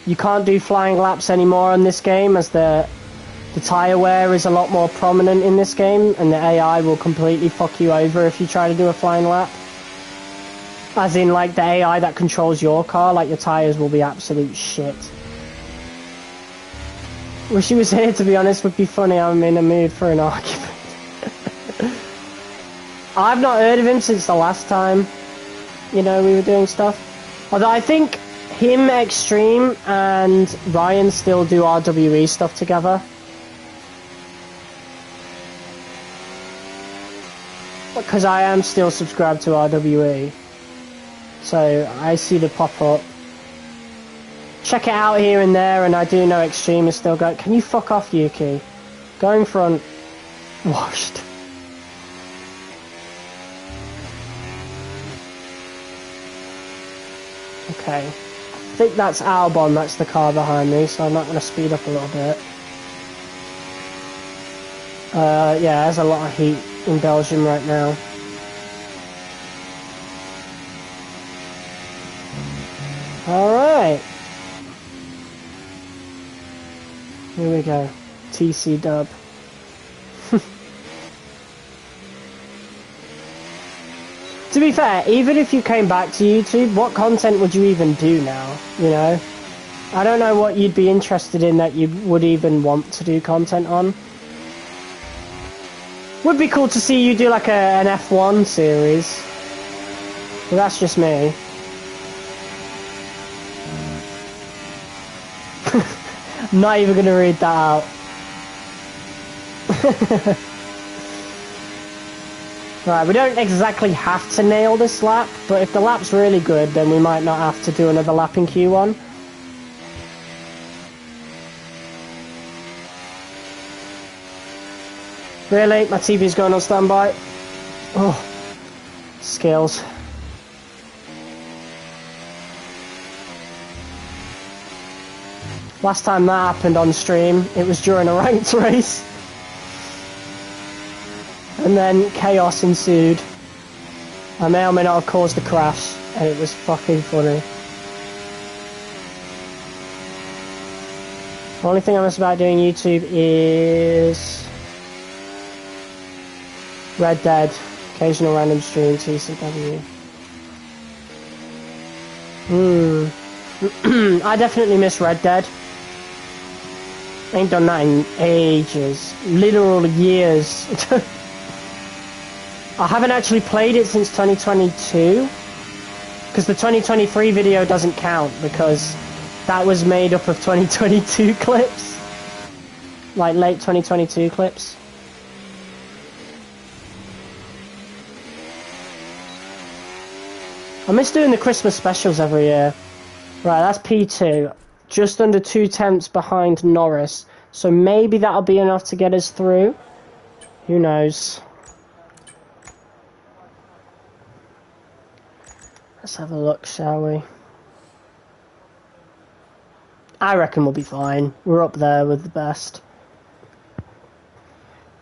You can't do flying laps anymore in this game as the tyre wear is a lot more prominent in this game, and the AI will completely fuck you over if you try to do a flying lap. As in, like, the AI that controls your car, like, your tyres will be absolute shit. Wish he was here, to be honest, would be funny. I'm in a mood for an argument. I've not heard of him since the last time, you know, we were doing stuff. Although I think him, Extreme, and Ryan still do RWE stuff together. Because I am still subscribed to RWE. So I see the pop-up. Check it out here and there, and I do know Extreme is still going. Can you fuck off, Yuki? Go in front. Washed. Okay. I think that's Albon, that's the car behind me, so I'm not going to speed up a little bit. Yeah, there's a lot of heat in Belgium right now. Alright. Here we go. TC dub. To be fair, even if you came back to YouTube, what content would you even do now, you know? I don't know what you'd be interested in that you would even want to do content on. Would be cool to see you do like an F1 series. But that's just me. I'm not even going to read that out. Right, we don't exactly have to nail this lap, but if the lap's really good, then we might not have to do another lap in Q1. Really? My TV's going on standby? Oh, skills. Last time that happened on stream, it was during a ranked race. And then chaos ensued. I may or may not have caused the crash, and it was fucking funny. The only thing I miss about doing YouTube is Red Dead, occasional random stream, TCW. I definitely miss Red Dead. Ain't done that in ages, literal years. I haven't actually played it since 2022, because the 2023 video doesn't count, because that was made up of 2022 clips, like late 2022 clips. I miss doing the Christmas specials every year. Right, that's P2, just under 2 tenths behind Norris, so maybe that'll be enough to get us through. Who knows? Let's have a look, shall we? I reckon we'll be fine. We're up there with the best.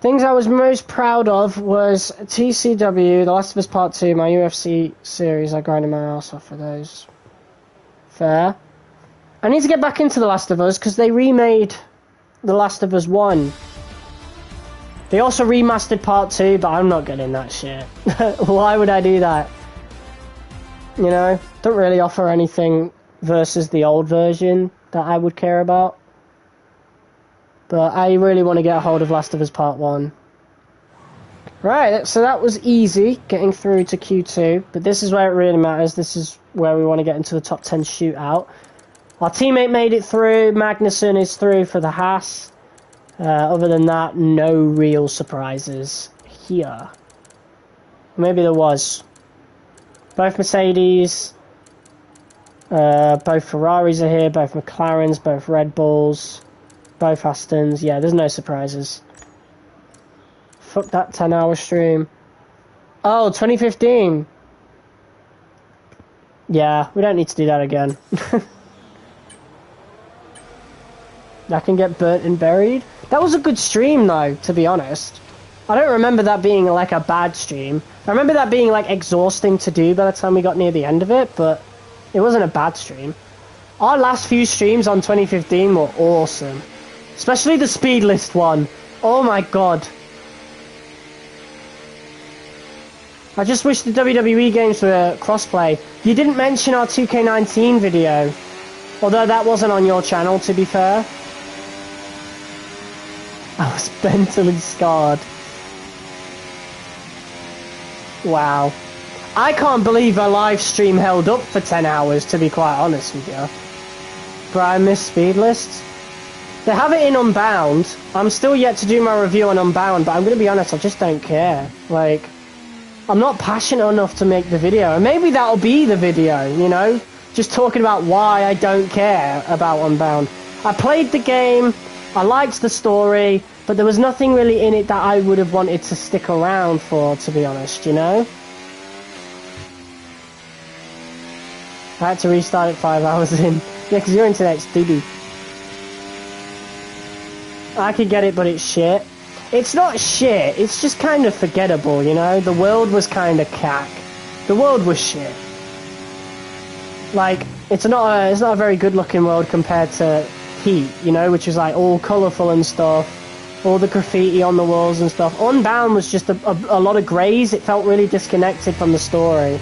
Things I was most proud of was TCW, The Last of Us Part 2, my UFC series. I grinded my ass off for those. Fair. I need to get back into The Last of Us because they remade The Last of Us 1. They also remastered Part 2, but I'm not getting that shit. Why would I do that? You know, don't really offer anything versus the old version that I would care about. But I really want to get a hold of Last of Us Part 1. Right, so that was easy, getting through to Q2. But this is where it really matters. This is where we want to get into the top 10 shootout. Our teammate made it through. Magnussen is through for the Haas. Other than that, no real surprises here. Maybe there was. Both Mercedes, both Ferraris are here, both McLarens, both Red Bulls, both Astons. Yeah, there's no surprises. Fuck that 10-hour stream. Oh, 2015. Yeah, we don't need to do that again. That can get burnt and buried. That was a good stream, though, to be honest. I don't remember that being, like, a bad stream. I remember that being, like, exhausting to do by the time we got near the end of it, but it wasn't a bad stream. Our last few streams on 2015 were awesome. Especially the speed list one. Oh my god. I just wish the WWE games were crossplay. You didn't mention our 2K19 video. Although that wasn't on your channel, to be fair. I was mentally scarred. Wow. I can't believe a live stream held up for 10 hours, to be quite honest with you. But I miss speed lists. They have it in Unbound. I'm still yet to do my review on Unbound, but I'm going to be honest, I just don't care. Like, I'm not passionate enough to make the video. And maybe that'll be the video, you know? Just talking about why I don't care about Unbound. I played the game, I liked the story, but there was nothing really in it that I would have wanted to stick around for, to be honest, you know? I had to restart it 5 hours in. Yeah, because your internet's doo-doo. I could get it, but it's shit. It's not shit, it's just kind of forgettable, you know? The world was kind of cack. The world was shit. Like, it's not a very good-looking world compared to Heat, you know? Which is, like, all colourful and stuff. All the graffiti on the walls and stuff. Unbound was just a lot of greys. It felt really disconnected from the story.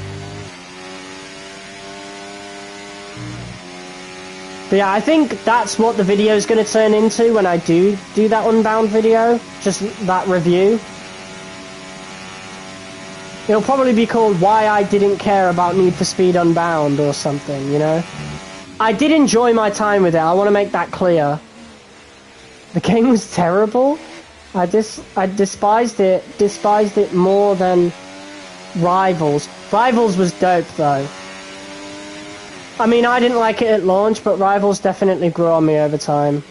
But yeah, I think that's what the video is going to turn into when I do that Unbound video. Just that review. It'll probably be called Why I Didn't Care About Need for Speed Unbound or something, you know? I did enjoy my time with it, I want to make that clear. The game was terrible. I despised it more than Rivals. Rivals was dope though. I mean, I didn't like it at launch, but Rivals definitely grew on me over time.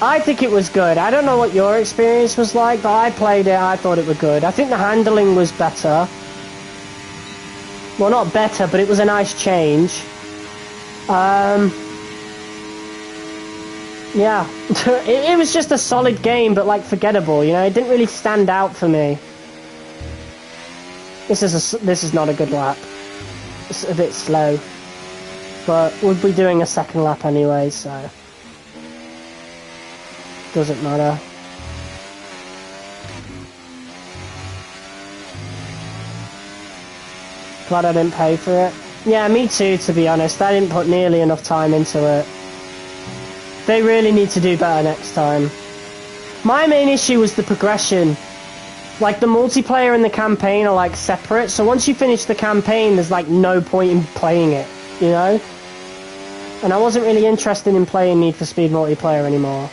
I think it was good. I don't know what your experience was like, but I played it, I thought it was good. I think the handling was better. Well, not better, but it was a nice change. Yeah. it was just a solid game, but, like, forgettable, you know? It didn't really stand out for me. This is not a good lap. It's a bit slow. But we'll be doing a second lap anyway, so... doesn't matter. Glad I didn't pay for it. Yeah, me too, to be honest. I didn't put nearly enough time into it. They really need to do better next time. My main issue was the progression. Like, the multiplayer and the campaign are, like, separate, so once you finish the campaign, there's, like, no point in playing it, you know? And I wasn't really interested in playing Need for Speed multiplayer anymore.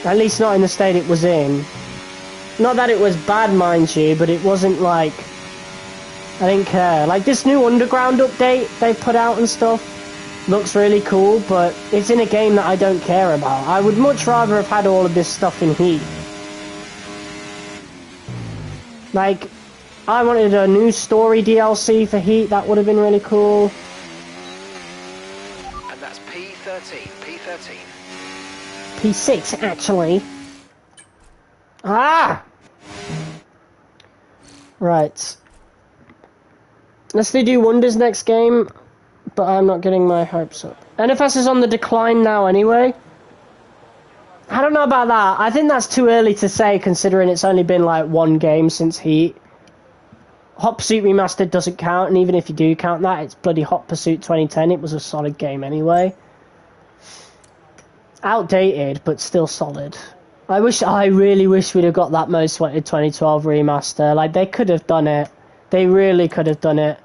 At least not in the state it was in. Not that it was bad, mind you, but it wasn't like... I didn't care. Like, this new Underground update they put out and stuff looks really cool, but it's in a game that I don't care about. I would much rather have had all of this stuff in Heat. Like, I wanted a new story DLC for Heat, that would have been really cool. And that's P13, P13. P6, actually. Ah! Right. Let's do Wonders next game, but I'm not getting my hopes up. NFS is on the decline now anyway. I don't know about that. I think that's too early to say, considering it's only been like one game since Heat. Hot Pursuit Remastered doesn't count, and even if you do count that, it's bloody Hot Pursuit 2010. It was a solid game anyway. Outdated, but still solid. I really wish we'd have got that Most Wanted 2012 remaster. Like, they could have done it. They really could have done it.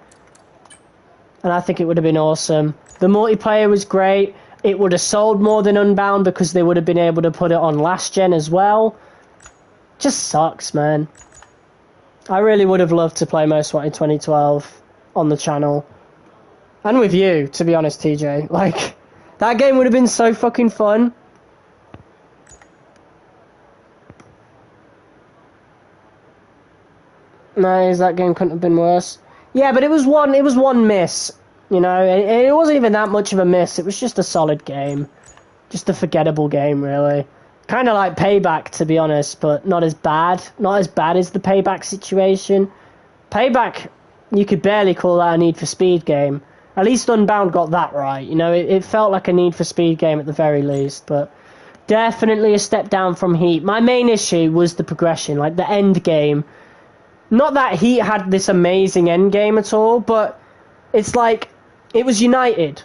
And I think it would have been awesome. The multiplayer was great. It would have sold more than Unbound because they would have been able to put it on last gen as well. Just sucks, man. I really would have loved to play Most Wanted 2012 on the channel. And with you, to be honest, TJ. Like, that game would have been so fucking fun. No, that game couldn't have been worse. Yeah, but it was one miss. You know, it wasn't even that much of a miss. It was just a solid game. Just a forgettable game, really. Kind of like Payback, to be honest, but not as bad. Not as bad as the Payback situation. Payback, you could barely call that a Need for Speed game. At least Unbound got that right. You know, it felt like a Need for Speed game at the very least, but definitely a step down from Heat. My main issue was the progression, like the end game. Not that Heat had this amazing end game at all, but it's like it was united.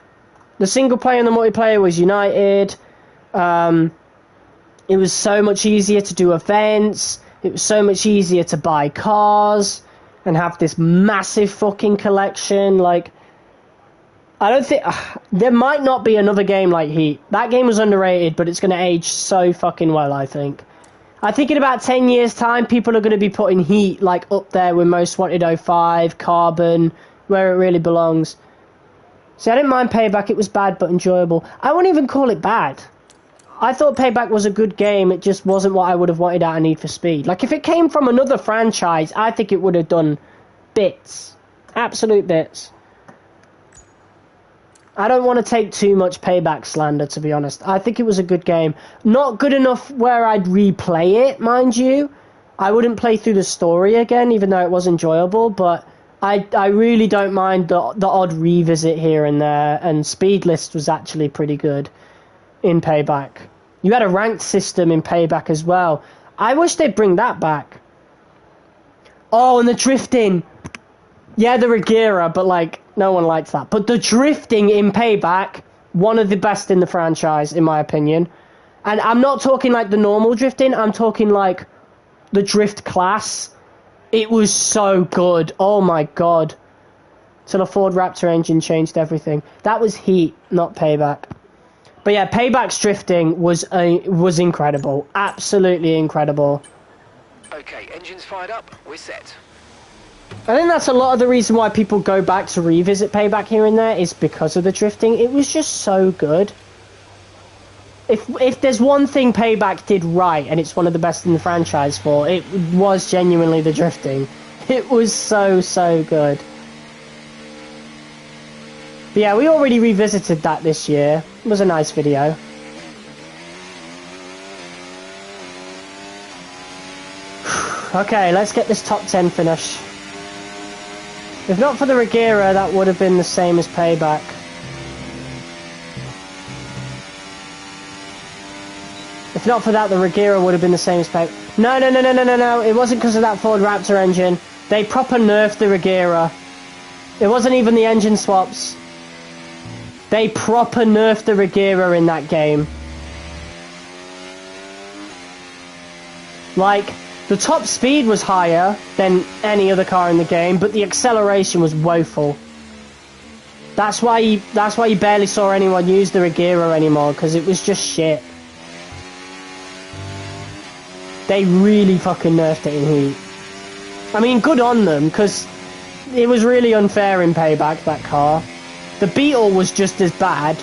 The single player and the multiplayer was united. It was so much easier to do events. It was so much easier to buy cars and have this massive fucking collection. Like, I don't think... there might not be another game like Heat. That game was underrated, but it's going to age so fucking well, I think. I think in about 10 years' time, people are going to be putting Heat, like, up there with Most Wanted 05, Carbon, where it really belongs. See, I didn't mind Payback. It was bad, but enjoyable. I wouldn't even call it bad. I thought Payback was a good game. It just wasn't what I would have wanted out of Need for Speed. Like, if it came from another franchise, I think it would have done bits. Absolute bits. I don't want to take too much Payback slander, to be honest. I think it was a good game. Not good enough where I'd replay it, mind you. I wouldn't play through the story again, even though it was enjoyable, but I really don't mind the odd revisit here and there, and Speed List was actually pretty good in Payback. You had a ranked system in Payback as well. I wish they'd bring that back. Oh, and the drifting. Yeah, the Regira, but, like, no one likes that. But the drifting in Payback, one of the best in the franchise, in my opinion. And I'm not talking, like, the normal drifting. I'm talking, like, the drift class. It was so good. Oh, my God. Till the Ford Raptor engine changed everything. That was Heat, not Payback. But, yeah, Payback's drifting was incredible. Absolutely incredible. Okay, engines fired up. We're set. I think that's a lot of the reason why people go back to revisit Payback here and there is because of the drifting. It was just so good. If there's one thing Payback did right, and it's one of the best in the franchise for, it was genuinely the drifting. It was so good. But yeah, we already revisited that this year. It was a nice video. Okay, let's get this top 10 finish. If not for the Regira, that would have been the same as Payback. If not for that, the Regira would have been the same as Payback. No. It wasn't because of that Ford Raptor engine. They proper nerfed the Regira. It wasn't even the engine swaps. They proper nerfed the Regira in that game. Like, the top speed was higher than any other car in the game, but the acceleration was woeful. That's why you barely saw anyone use the Regira anymore, because it was just shit. They really fucking nerfed it in Heat. I mean, good on them, because it was really unfair in Payback, that car. The Beetle was just as bad.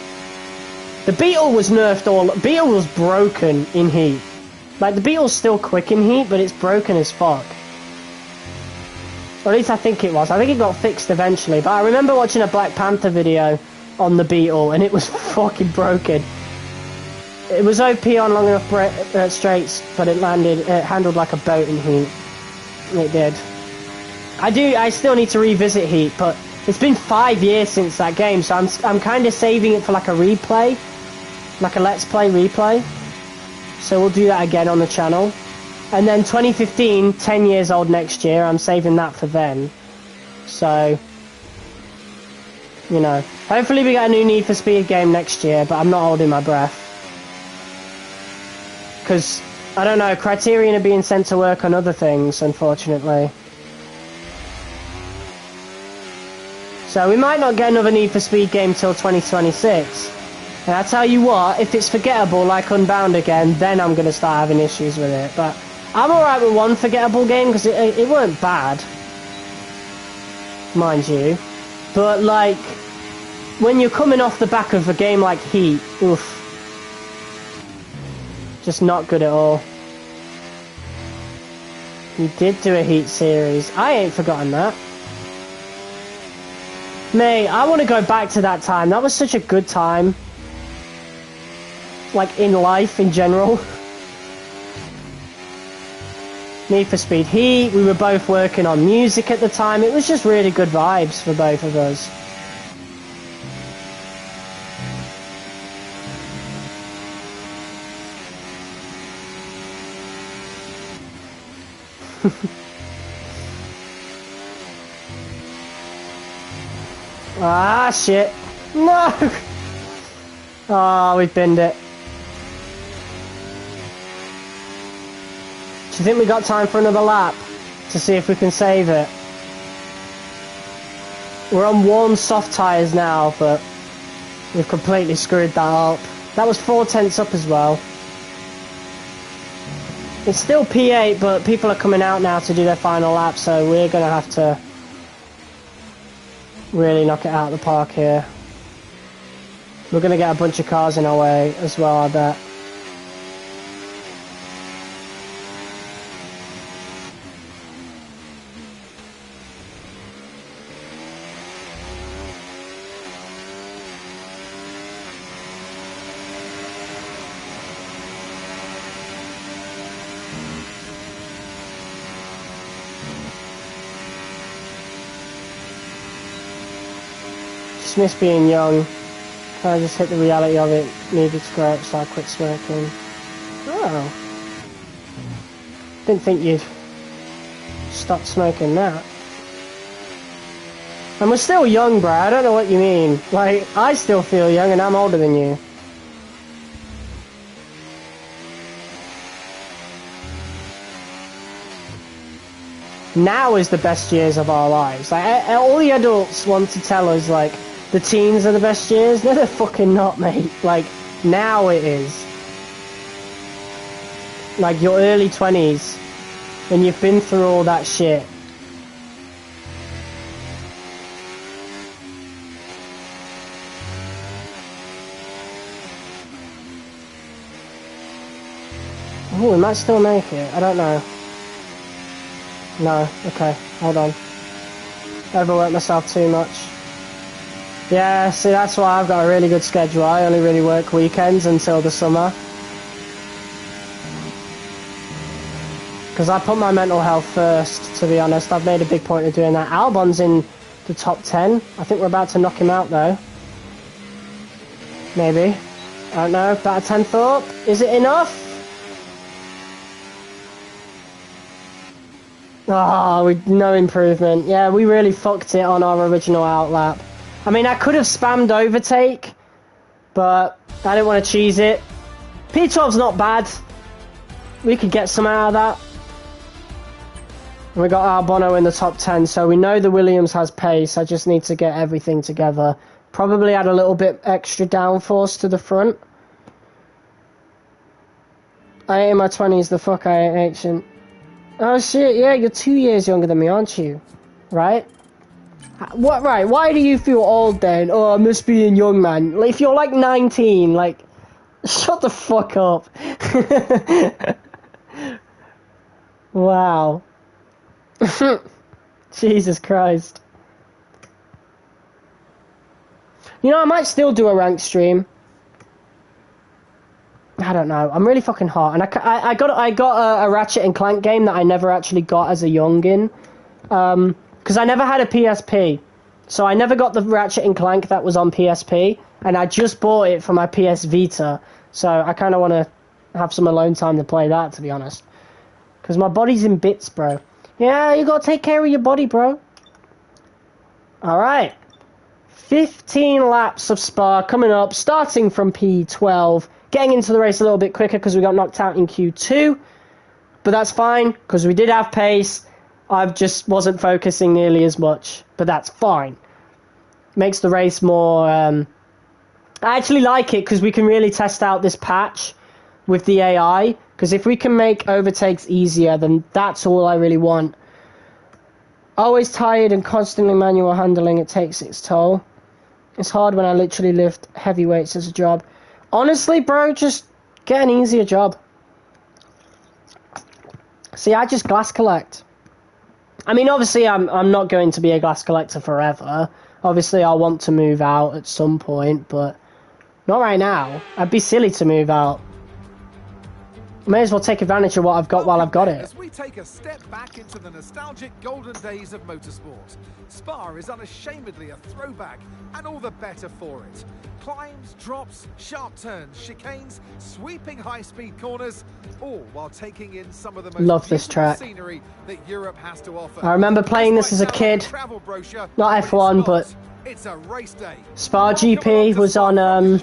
The Beetle was nerfed Beetle was broken in Heat. Like, the Beetle's still quick in Heat, but it's broken as fuck. Or at least I think it was. I think it got fixed eventually, but I remember watching a Black Panther video on the Beetle, and it was fucking broken. It was OP on long enough straights, but it handled like a boat in Heat. It did. I still need to revisit Heat, but it's been 5 years since that game, so I'm kind of saving it for like a replay. Like a Let's Play replay. So we'll do that again on the channel. And then 2015, 10 years old next year, I'm saving that for then. So, you know, hopefully we get a new Need for Speed game next year, but I'm not holding my breath. Because, I don't know, Criterion are being sent to work on other things, unfortunately. So we might not get another Need for Speed game till 2026. And I tell you what, if it's forgettable like Unbound again, then I'm going to start having issues with it. But I'm alright with one forgettable game, because it weren't bad. Mind you. But, like, when you're coming off the back of a game like Heat, oof. Just not good at all. You did do a heat series. I ain't forgotten that. Mate, I want to go back to that time. That was such a good time. Like, in life, in general. Need for Speed Heat. We were both working on music at the time. It was just really good vibes for both of us. Ah, shit. No! Oh, we binned it. Do you think we got time for another lap? To see if we can save it? We're on warm soft tyres now, but we've completely screwed that up. That was 4 tenths up as well. It's still P8, but people are coming out now to do their final lap, so we're going to have to really knock it out of the park here. We're going to get a bunch of cars in our way as well, I bet. Miss being young. Can I just hit the reality of it? Needed to grow up, so I quit smoking. Oh. Didn't think you'd stop smoking that. And we're still young, bro. I don't know what you mean. Like, I still feel young and I'm older than you. Now is the best years of our lives. Like, all the adults want to tell us, like, the teens are the best years. No, they're fucking not, mate. Like, now it is. Like, your early 20s, when you've been through all that shit. Oh, we might still make it. I don't know. No. Okay. Hold on. Overworked myself too much. Yeah, see, that's why I've got a really good schedule. I only really work weekends until the summer. Because I put my mental health first, to be honest. I've made a big point of doing that. Albon's in the top 10. I think we're about to knock him out, though. Maybe. I don't know. About a 10th up. Is it enough? Oh, no improvement. Yeah, we really fucked it on our original outlap. I mean, I could have spammed overtake, but I didn't want to cheese it. P12's not bad. We could get some out of that. And we got Albon in the top 10, so we know the Williams has pace. I just need to get everything together. Probably add a little bit extra downforce to the front. I ain't in my 20s, the fuck I ain't ancient. Oh shit, yeah, you're 2 years younger than me, aren't you? Right? What? Right, why do you feel old then? Oh, I must be a young man. Like, if you're like 19, like, shut the fuck up. Wow. Jesus Christ. You know, I might still do a ranked stream. I don't know. I'm really fucking hot, and I got a Ratchet and Clank game that I never actually got as a youngin. Because I never had a PSP, so I never got the Ratchet and Clank that was on PSP, and I just bought it for my PS Vita. So I kind of want to have some alone time to play that, to be honest. Because my body's in bits, bro. Yeah, you gotta take care of your body, bro. All right. 15 laps of Spa coming up, starting from P12. Getting into the race a little bit quicker because we got knocked out in Q2. But that's fine, because we did have pace. I just wasn't focusing nearly as much. But that's fine. Makes the race more... I actually like it because we can really test out this patch with the AI. Because if we can make overtakes easier, then that's all I really want. Always tired and constantly manual handling, it takes its toll. It's hard when I literally lift heavy weights as a job. Honestly, bro, just get an easier job. See, I just glass collect. I mean, obviously, I'm not going to be a glass collector forever. Obviously, I'll want to move out at some point, but not right now. I'd be silly to move out. May as well take advantage of what I've got while I've got it. As we take a step back into the nostalgic golden days of motorsport, Spa is unashamedly a throwback, and all the better for it. Climbs, drops, sharp turns, chicanes, sweeping high-speed corners, all while taking in some of the most Love this track. scenery that Europe has to offer. I remember playing this as a kid. Not F1, but it's a race day. Spa GP was on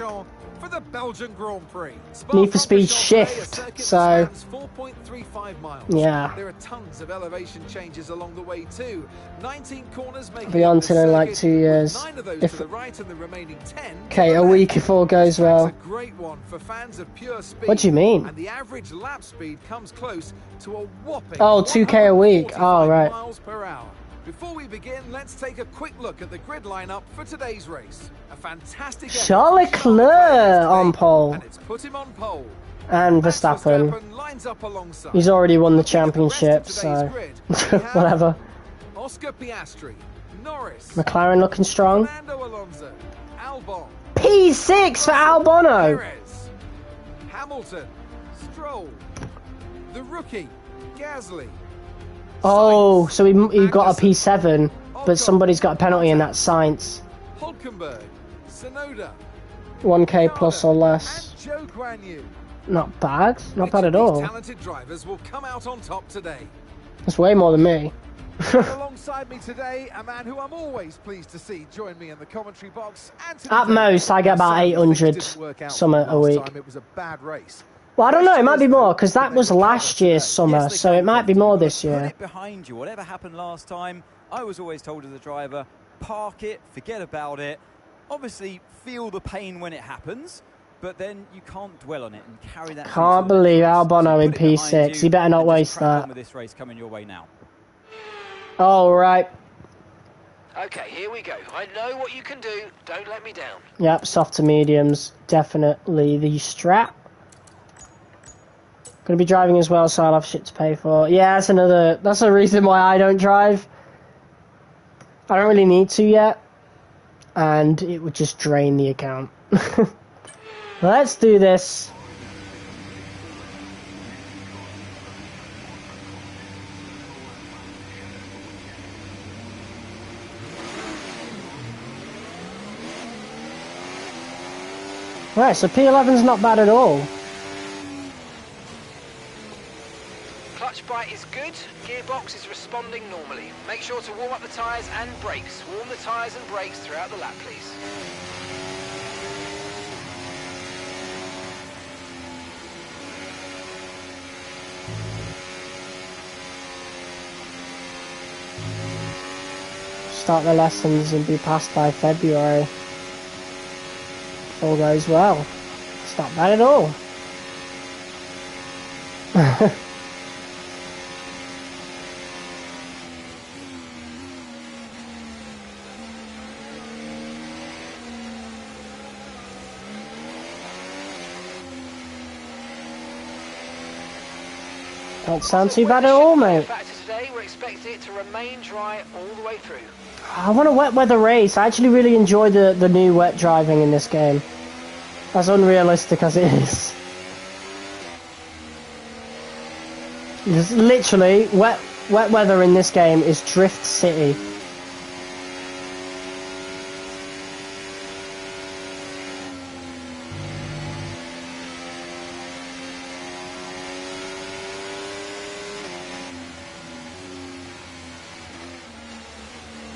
for the Belgian Grand Prix. Need for Speed Shift, so 4.35 miles. Yeah. There are tons of elevation changes along the way too. 19 corners making be on till in like 2 years. 9 of those If to the right and the remaining 10. okay, a week if all goes well. It's a great one for fans of pure speed. What do you mean? And the average lap speed comes close to a whopping 2K a week. Oh, 145 right. miles per hour. Before we begin, let's take a quick look at the grid lineup for today's race. A fantastic Charles Leclerc on pole. And it's put him on pole. And Max Verstappen. lines up alongside. He's already won the Looking at the rest of championship, today's so grid, we have whatever. Oscar Piastri, Norris, McLaren looking strong. Fernando Alonso, Albon, P6 for Albon. Perez, Hamilton, Stroll, the rookie, Gasly. Oh, Sainz, so he got a Magnussen, P7, but Ocon, somebody's got a penalty in that Sainz. Hulkenberg, Tsunoda, 1K plus or less. and Joe Guan Yu. Not bad. Not Which bad of at these all. Talented drivers will come out on top today. That's way more than me. And alongside me today, a man who I'm always pleased to see join me in the commentary box. Anthony At Davis. most, I get about Sadly, 800 things didn't work out summer a last week. time. It was a bad race. Well, I don't know. It might be more because that was last year's summer, Yes, they so can, it might be but more you've got this to put year. it behind you. Whatever happened last time, I was always told as a driver, park it, forget about it. Obviously, feel the pain when it happens, but then you can't dwell on it and carry that. Can't believe Albon in P6. He better not waste that. With this race coming your way now. All right. Okay, here we go. I know what you can do. Don't let me down. Yep, soft to mediums. Definitely the strap. Gonna be driving as well, so I'll have shit to pay for. Yeah, that's a reason why I don't drive. I don't really need to yet. And it would just drain the account. Let's do this. Right, so P11's not bad at all. Clutch bite is good. Gearbox is responding normally. Make sure to warm up the tyres and brakes. Warm the tyres and brakes throughout the lap, please. Start the lessons and be passed by February. All goes well. It's not bad at all. Don't sound too bad at all, mate. Factor today, we're expecting it to remain dry all the way through. I want a wet weather race. I actually really enjoy the new wet driving in this game. As unrealistic as it is. Just literally, wet weather in this game is Drift City.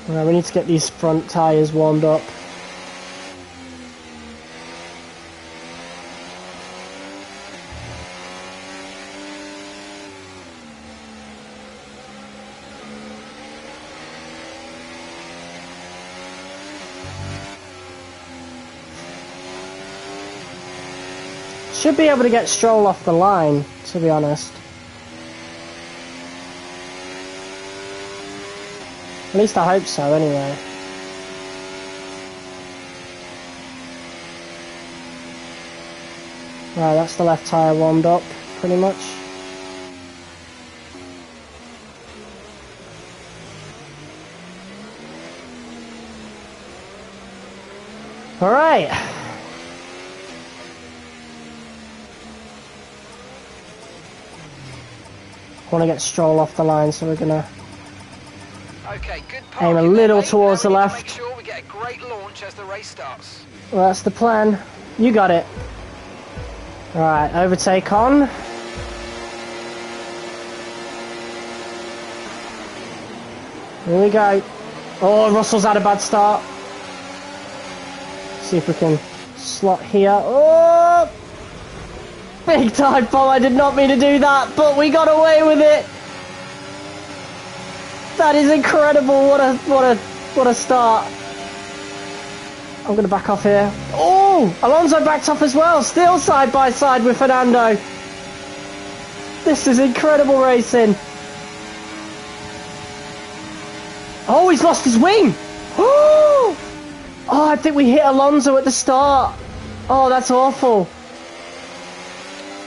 Right, we need to get these front tyres warmed up. Should be able to get Stroll off the line, to be honest. At least I hope so, anyway. Right, that's the left tyre warmed up, pretty much. All right. Want to get Stroll off the line, so we're gonna Okay, good aim a parking little there, mate. towards the Now we need to left. Make sure we get a great launch as the race starts. Well, that's the plan. You got it. All right, overtake on. Here we go. Oh, Russell's had a bad start. See if we can slot here. Oh! Big dive bomb. I did not mean to do that, but we got away with it. That is incredible. What a start. I'm going to back off here. Oh! Alonso backed off as well. Still side by side with Fernando. This is incredible racing. Oh, he's lost his wing. Oh, I think we hit Alonso at the start. Oh, that's awful.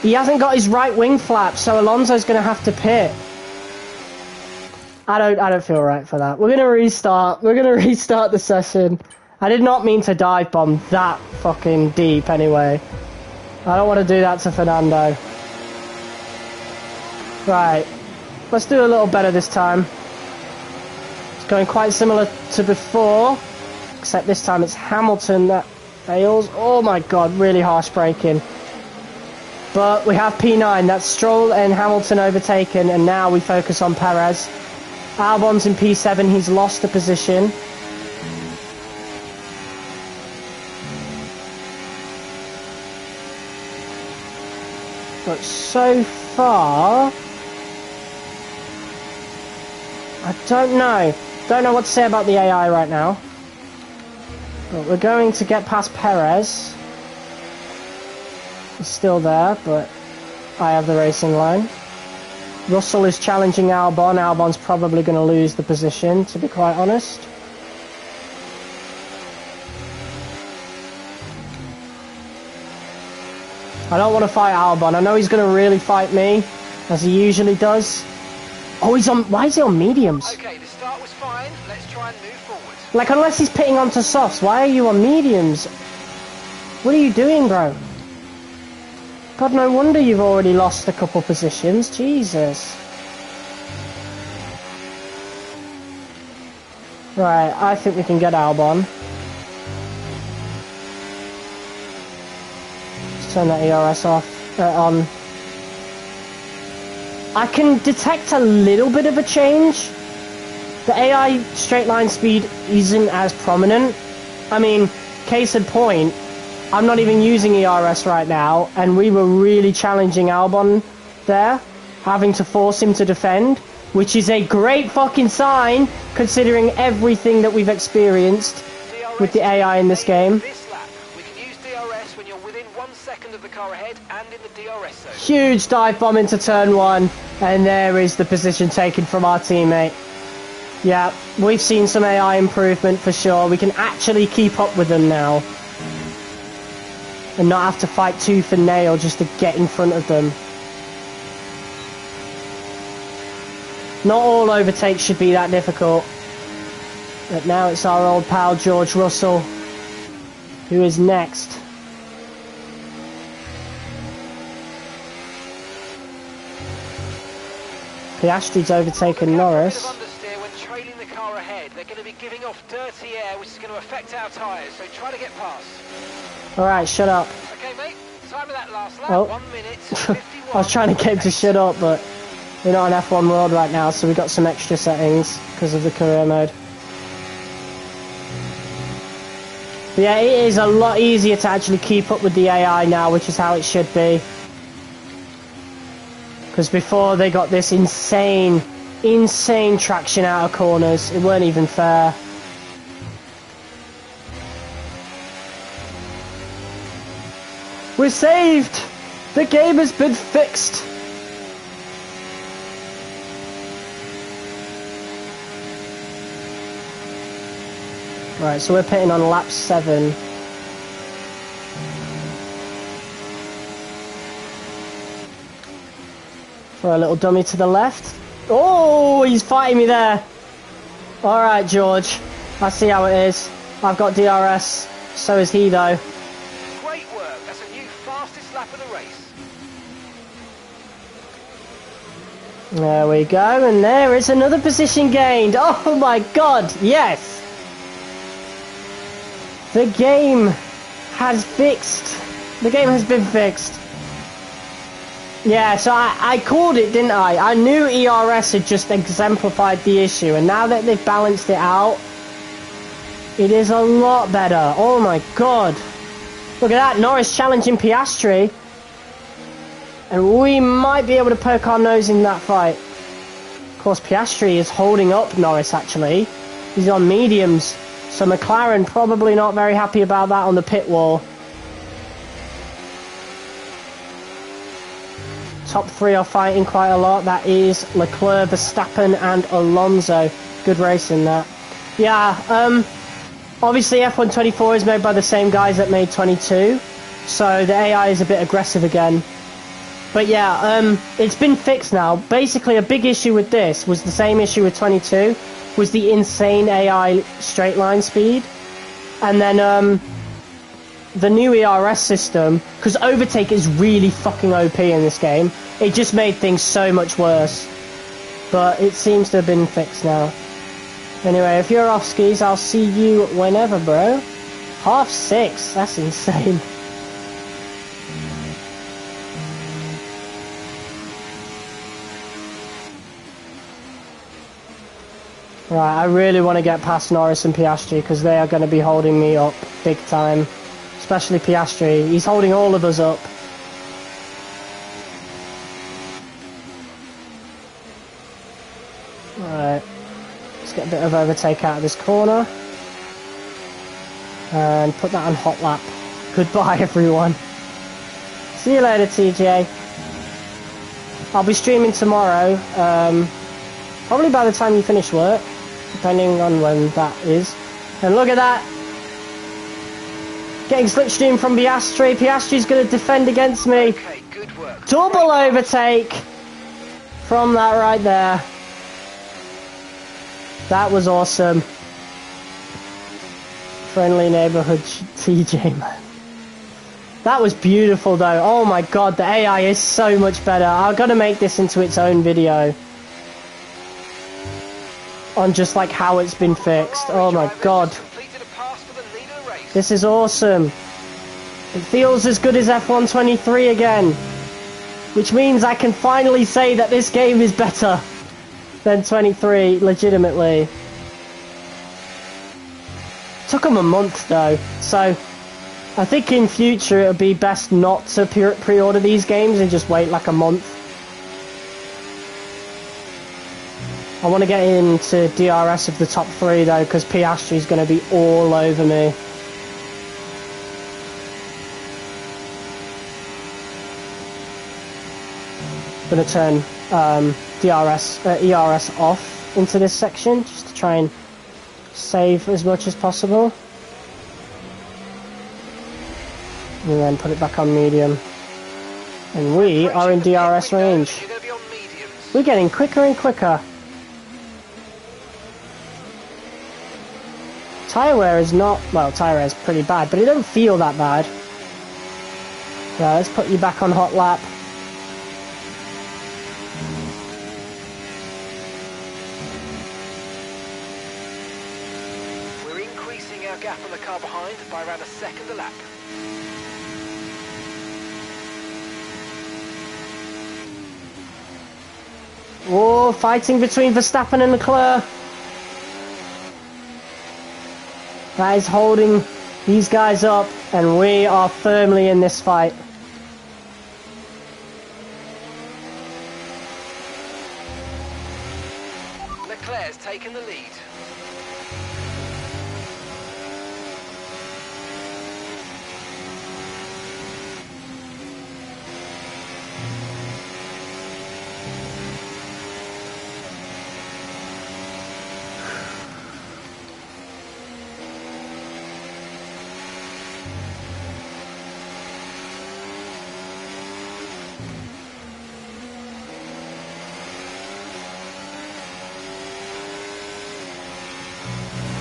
He hasn't got his right wing flap, so Alonso's going to have to pit. I don't feel right for that. We're going to restart. We're going to restart the session. I did not mean to dive bomb that fucking deep anyway. I don't want to do that to Fernando. Right. Let's do a little better this time. It's going quite similar to before, except this time it's Hamilton that fails. Oh my god, really harsh braking. But we have P9, that's Stroll and Hamilton overtaken, and now we focus on Perez. Albon's in P7, he's lost the position. But so far, I don't know. Don't know what to say about the AI right now. But we're going to get past Perez. He's still there, but I have the racing line. Russell is challenging Albon. Albon's probably going to lose the position, to be quite honest. I don't want to fight Albon. I know he's going to really fight me, as he usually does. Oh, he's on... Why is he on mediums? Okay, the start was fine. Let's try and move forward. Like, unless he's pitting onto softs, why are you on mediums? What are you doing, bro? God, no wonder you've already lost a couple positions. Jesus. Right, I think we can get Albon. Let's turn that ERS off. On. I can detect a little bit of a change. The AI straight line speed isn't as prominent. I mean, case in point, I'm not even using ERS right now, and we were really challenging Albon there, having to force him to defend, which is a great fucking sign, considering everything that we've experienced with the AI in this game. This lap, we can use DRS when you're within 1 second of the car ahead and in the DRS zone. Huge dive bomb into turn one, and there is the position taken from our teammate. Yeah, we've seen some AI improvement for sure. We can actually keep up with them now. And not have to fight tooth and nail just to get in front of them. Not all overtakes should be that difficult. But now it's our old pal George Russell, who is next. Piastri's overtaken Norris. When trailing the car ahead, they're going to be giving off dirty air, which is going to affect our tyres, so try to get past. Alright, shut up. Okay, mate, time of that last lap, Oh. 1 minute, 51. I was trying to get him to shut up, but we're not on F1 World right now, so we've got some extra settings because of the career mode. But yeah, it is a lot easier to actually keep up with the AI now, which is how it should be. Because before they got this insane traction out of corners, it weren't even fair. We're saved! The game has been fixed! Right, so we're pitting on lap 7. Throw a little dummy to the left. Oh, he's fighting me there. Alright, George. I see how it is. I've got DRS. So is he, though. Great work. That's a new fastest lap of the race. There we go, and there is another position gained. Oh my god, yes! The game has fixed. The game has been fixed. Yeah, so I called it, didn't I? I knew ERS had just exemplified the issue, and now that they've balanced it out, it is a lot better. Oh my god. Look at that, Norris challenging Piastri. And we might be able to poke our nose in that fight. Of course, Piastri is holding up Norris, actually. He's on mediums. So McLaren probably not very happy about that on the pit wall. Top three are fighting quite a lot. That is Leclerc, Verstappen and Alonso. Good racing, that. Yeah, obviously F1 24 is made by the same guys that made 22. So the AI is a bit aggressive again. But yeah, it's been fixed now. Basically, a big issue with this was the same issue with 22, was the insane AI straight line speed. And then the new ERS system, because overtake is really fucking OP in this game, it just made things so much worse. But it seems to have been fixed now. Anyway, if you're off skis, I'll see you whenever, bro. 6:30, that's insane. Right, I really want to get past Norris and Piastri because they are going to be holding me up big time. Especially Piastri. He's holding all of us up. Right, let's get a bit of overtake out of this corner. And put that on hot lap. Goodbye, everyone. See you later, TJ. I'll be streaming tomorrow. Probably by the time you finish work. Depending on when that is. And look at that. Getting slipstream from Piastri. Piastri's going to defend against me. Okay, good work. Double overtake from that right there. That was awesome. Friendly neighborhood TJ, man. That was beautiful though. Oh my god, the AI is so much better. I've got to make this into its own video. On just like how it's been fixed. Oh my god. This is awesome. It feels as good as F1 23 again. Which means I can finally say that this game is better than 23, legitimately. Took them a month though, so I think in future it would be best not to pre-order these games and just wait like a month. I want to get into DRS of the top three though, because Piastri's going to be all over me. I'm going to turn ERS off into this section, just to try and save as much as possible. And then put it back on medium. And we are in DRS range. We're getting quicker and quicker. Tyre wear is not, well, tyre wear is pretty bad, but it don't feel that bad. Yeah, let's put you back on hot lap. We're increasing our gap on the car behind by around a second a lap. Oh, fighting between Verstappen and Leclerc. That is holding these guys up, and we are firmly in this fight. Leclerc's taken the lead.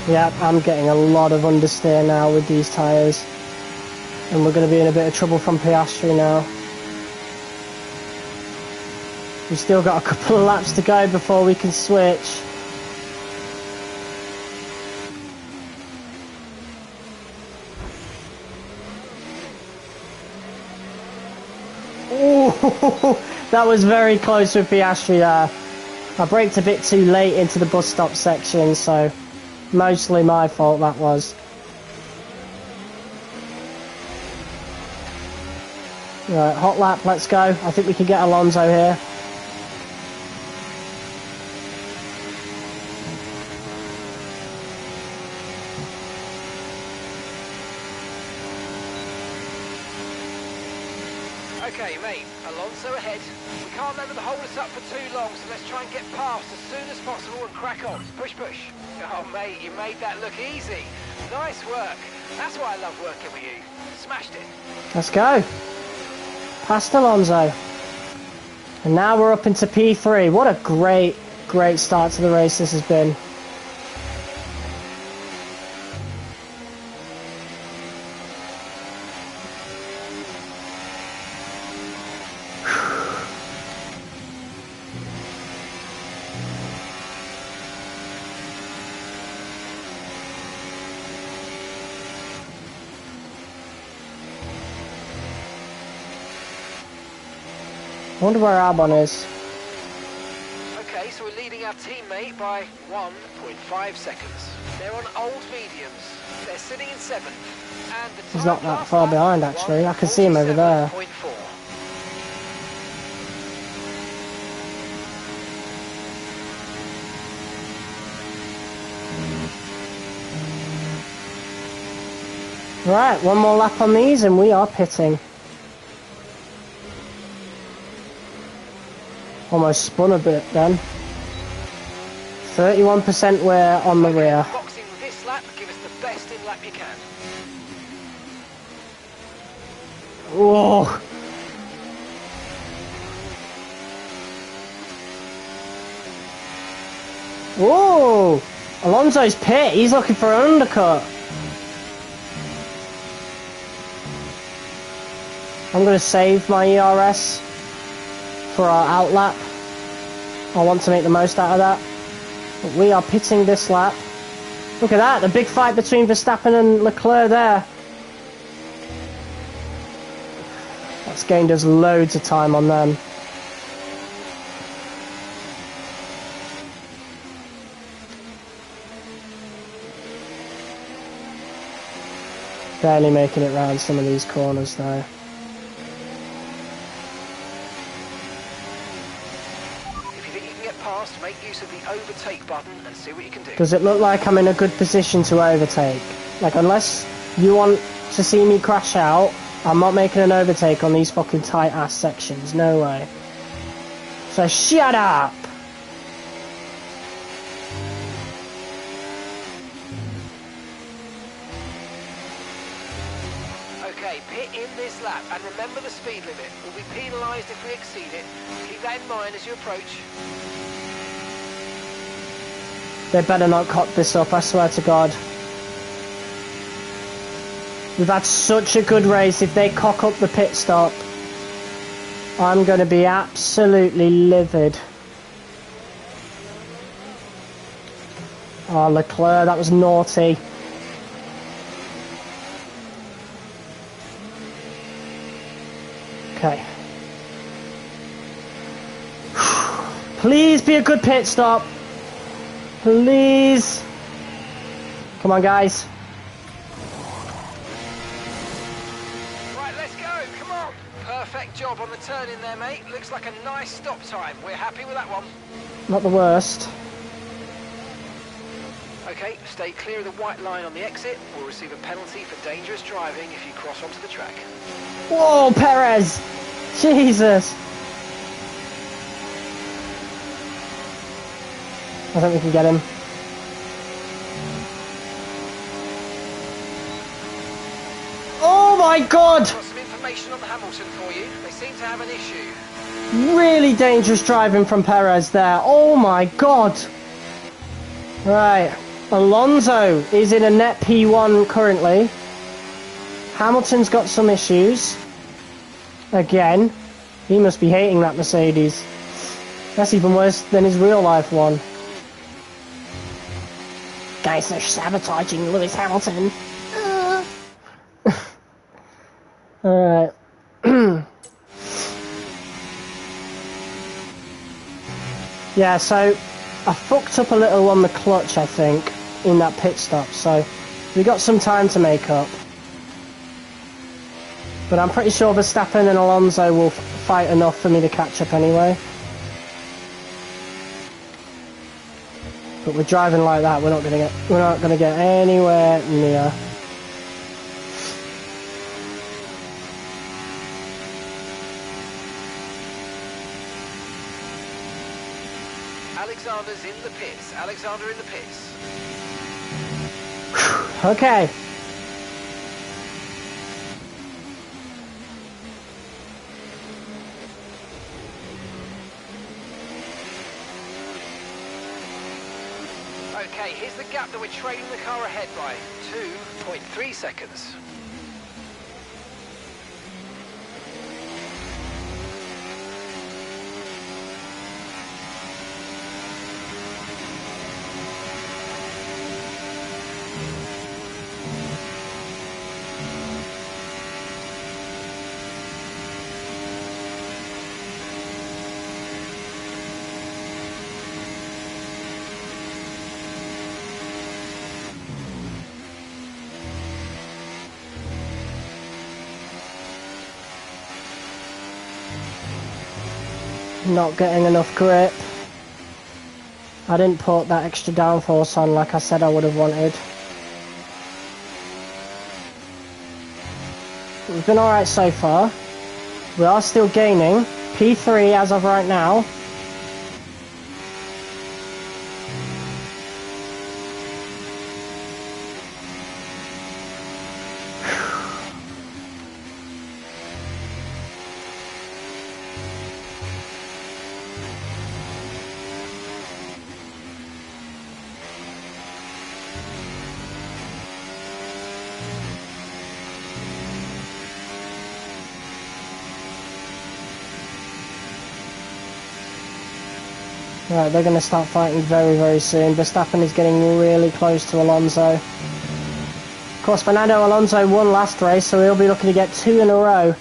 Yeah, I'm getting a lot of understeer now with these tyres. And we're going to be in a bit of trouble from Piastri now. We've still got a couple of laps to go before we can switch. Ooh, that was very close with Piastri there. I braked a bit too late into the bus stop section, so mostly my fault that was. Right, hot lap, let's go. I think we can get Alonso here. Okay, mate, Alonso ahead. We can't let them hold us up for too long, so let's try and get past as soon as possible and crack on. Push, push. Oh, mate, you made that look easy. Nice work. That's why I love working with you. Smashed it. Let's go. Past Alonso. And now we're up into P3. What a great, great start to the race this has been. I wonder where Albon is. Okay, so we're leading our teammate by 1.5 seconds. They're on old mediums. They're sitting in 7th. And the He's not that far behind, actually. I can see him over there. 1:47.4. Right, one more lap on these and we are pitting. Almost spun a bit then. 31% wear on the rear. Boxing this lap, give us the best in lap you can. Whoa! Whoa! Alonso's pit, he's looking for an undercut. I'm going to save my ERS for our out lap. I want to make the most out of that. But we are pitting this lap. Look at that, the big fight between Verstappen and Leclerc there. That's gained us loads of time on them. Barely making it round some of these corners though. Make use of the overtake button and see what you can do. Does it look like I'm in a good position to overtake? Like, unless you want to see me crash out, I'm not making an overtake on these fucking tight ass sections. No way. So shut up! Okay, pit in this lap and remember the speed limit. We'll be penalised if we exceed it. Keep that in mind as you approach. They better not cock this up, I swear to God. We've had such a good race. If they cock up the pit stop, I'm going to be absolutely livid. Oh, Leclerc, that was naughty. Okay. Please be a good pit stop. Please. Come on, guys. Right, let's go. Come on. Perfect job on the turn in there, mate. Looks like a nice stop time. We're happy with that one. Not the worst. Okay, stay clear of the white line on the exit. We'll receive a penalty for dangerous driving if you cross onto the track. Whoa, Perez. Jesus. I think we can get him. Oh my God! Got some information on the Hamilton for you. They seem to have an issue. Really dangerous driving from Perez there. Oh my God! Right. Alonso is in a net P1 currently. Hamilton's got some issues. Again. He must be hating that Mercedes. That's even worse than his real life one. Guys are sabotaging Lewis Hamilton. Alright. Yeah, so I fucked up a little on the clutch, I think, in that pit stop. So we got some time to make up. But I'm pretty sure Verstappen and Alonso will fight enough for me to catch up anyway. But we're driving like that, we're not gonna get anywhere near. Alexander's in the pits. Alexander in the pits. Okay. Okay, here's the gap that we're trailing the car ahead by. 2.3 seconds. Not getting enough grip. I didn't put that extra downforce on like I said I would have wanted. We've been alright so far. We are still gaining. P3 as of right now. Right, they're going to start fighting very, very soon. Verstappen is getting really close to Alonso. Of course, Fernando Alonso won last race, so he'll be looking to get 2 in a row.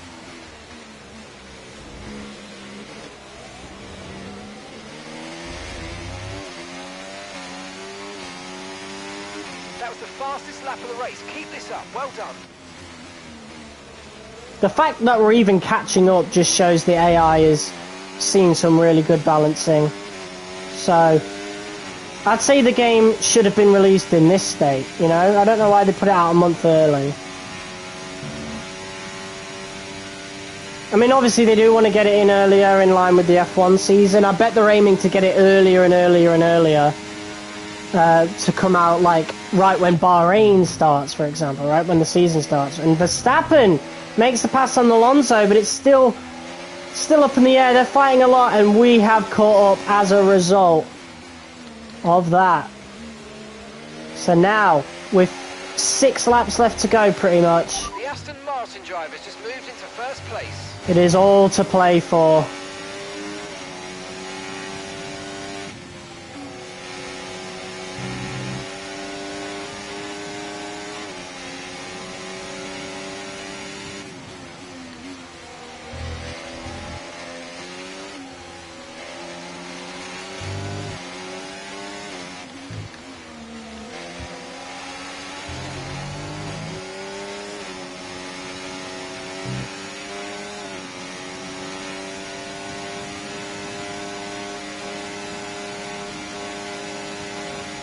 That was the fastest lap of the race. Keep this up. Well done. The fact that we're even catching up just shows the AI is seeing some really good balancing. So, I'd say the game should have been released in this state, you know? I don't know why they put it out a month early. I mean, obviously they do want to get it in earlier in line with the F1 season. I bet they're aiming to get it earlier and earlier and earlier. To come out, like, right when Bahrain starts, for example, right when the season starts. And Verstappen makes the pass on Alonso, but it's still up in the air. They're fighting a lot, and we have caught up as a result of that. So now, with 6 laps left to go, pretty much, The Aston Martin driver's just moved into first place. it is all to play for.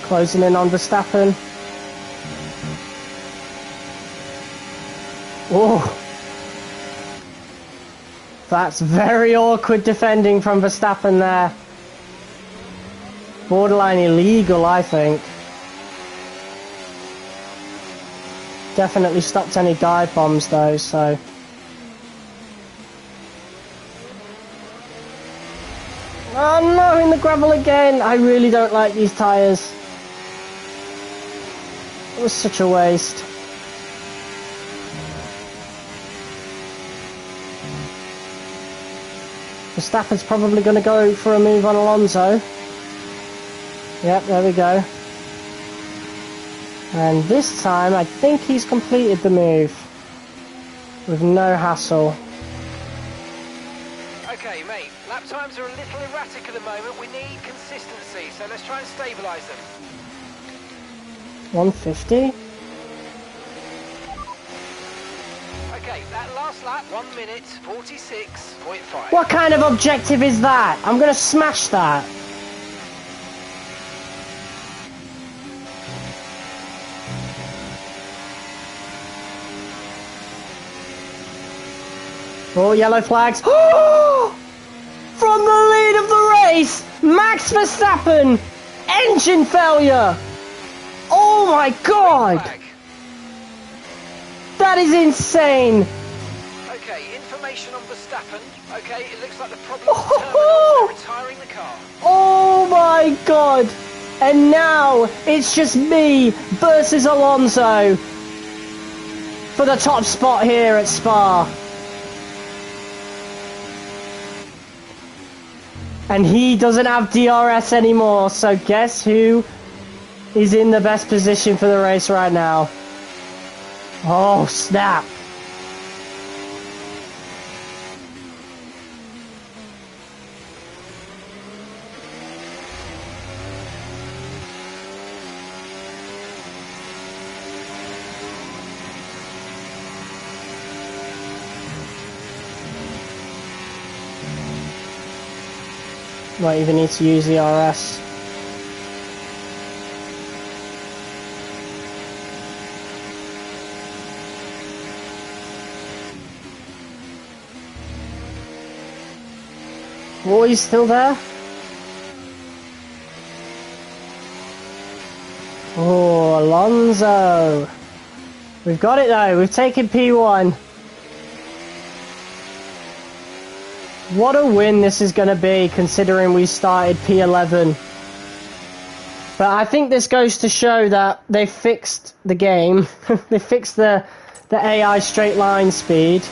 Closing in on Verstappen. Oh, that's very awkward defending from Verstappen there. Borderline illegal, I think. Definitely stopped any dive bombs though, so. Oh no, in the gravel again! I really don't like these tyres. It was such a waste. Verstappen's probably going to go for a move on Alonso. Yep, there we go. And this time, I think he's completed the move with no hassle. Okay, mate, lap times are a little erratic at the moment. We need consistency, so let's try and stabilise them. 150. Okay, that last lap, 1 minute, 46.5. What kind of objective is that? I'm going to smash that. Oh, yellow flags. From the lead of the race, Max Verstappen. Engine failure. Oh my God. That is insane. Okay, information on Verstappen. Okay, it looks like the problem is terminal. They're retiring the car. Oh my God. And now it's just me versus Alonso for the top spot here at Spa. And he doesn't have DRS anymore, so guess who is in the best position for the race right now? Oh, snap. Might even need to use the RS. Oh, he's still there? Oh, Alonso. We've got it though, we've taken P1. What a win this is going to be, considering we started P11. But I think this goes to show that they fixed the game. They fixed the AI straight line speed.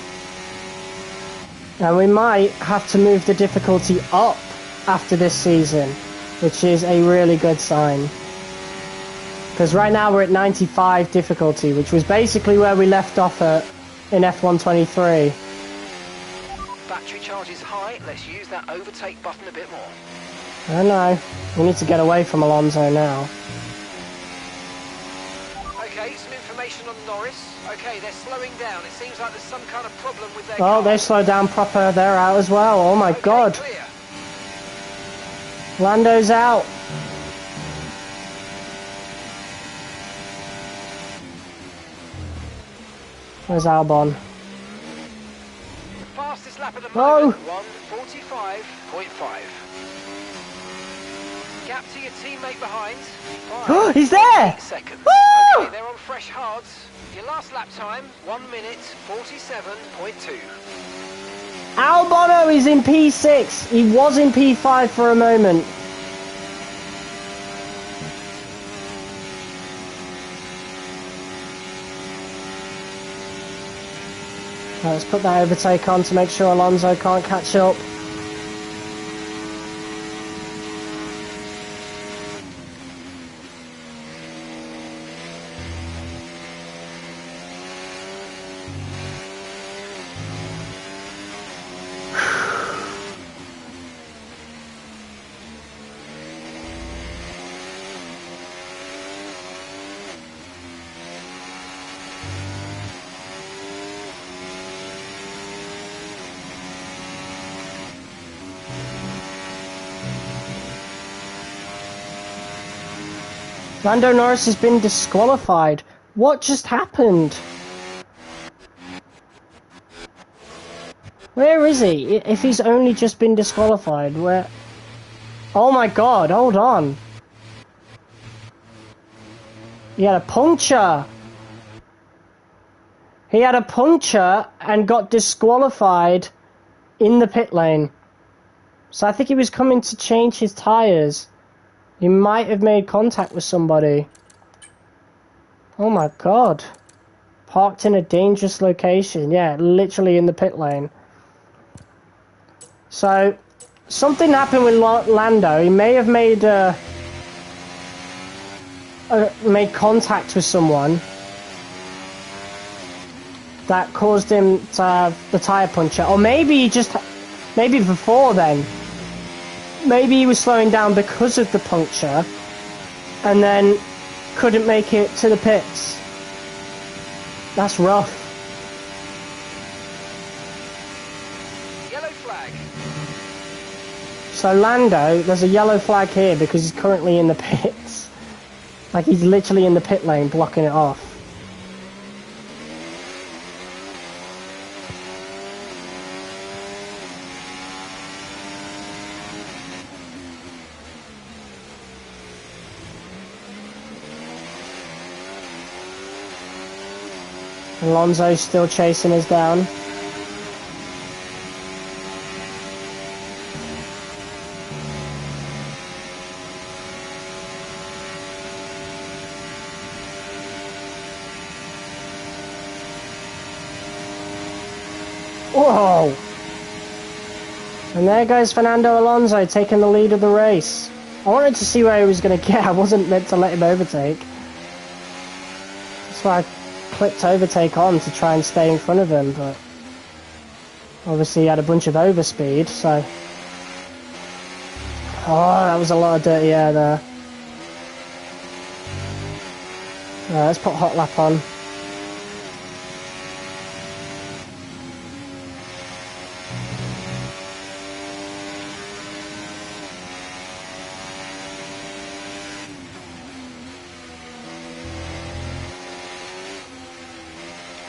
And we might have to move the difficulty up after this season, which is a really good sign. Because right now we're at 95 difficulty, which was basically where we left off at in F1 23. Battery charge is high. Let's use that overtake button a bit more. I know. We need to get away from Alonso now. Okay, some information on Norris. Okay, they're slowing down. It seems like there's some kind of problem with their car. Oh, they slowed down proper. They're out as well. Oh my God. Clear. Lando's out. Where's Albon? Fastest lap at the Oh. moment, 1:45.5. Gap to your teammate behind. He's there! 8 seconds. Woo! Okay, they're on fresh hards. Your last lap time, 1 minute, 47.2. Albon is in P6. He was in P5 for a moment. Let's put that overtake on to make sure Alonso can't catch up. Lando Norris has been disqualified. What just happened? Where is he? If he's only just been disqualified, where... Oh my God, hold on. He had a puncture. He had a puncture and got disqualified in the pit lane. So I think he was coming to change his tyres. He might have made contact with somebody. Oh my god. Parked in a dangerous location. Yeah, literally in the pit lane. So, something happened with Lando. He may have made made contact with someone that caused him to have the tyre puncture. Or maybe he just... Maybe before then. Maybe he was slowing down because of the puncture. And then couldn't make it to the pits. That's rough. Yellow flag. So Lando, there's a yellow flag here because he's currently in the pits. Like he's literally in the pit lane blocking it off. Alonso's still chasing us down. Whoa! And there goes Fernando Alonso taking the lead of the race. I wanted to see where he was going to get. I wasn't meant to let him overtake. That's why I clicked overtake on to try and stay in front of him, but obviously he had a bunch of overspeed, so... Oh, that was a lot of dirty air there. Let's put hot lap on.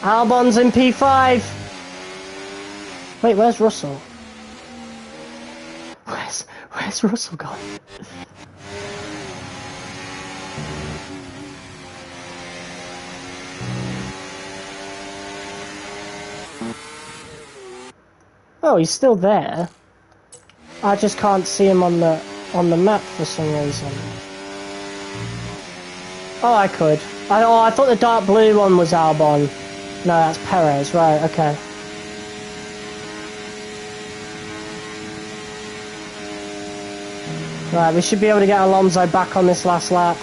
Albon's in P5. Wait, where's Russell? Where's Russell gone? Oh, he's still there. I just can't see him on the map for some reason. Oh, I could. I thought the dark blue one was Albon. No, that's Perez, right, okay. Right, we should be able to get Alonso back on this last lap.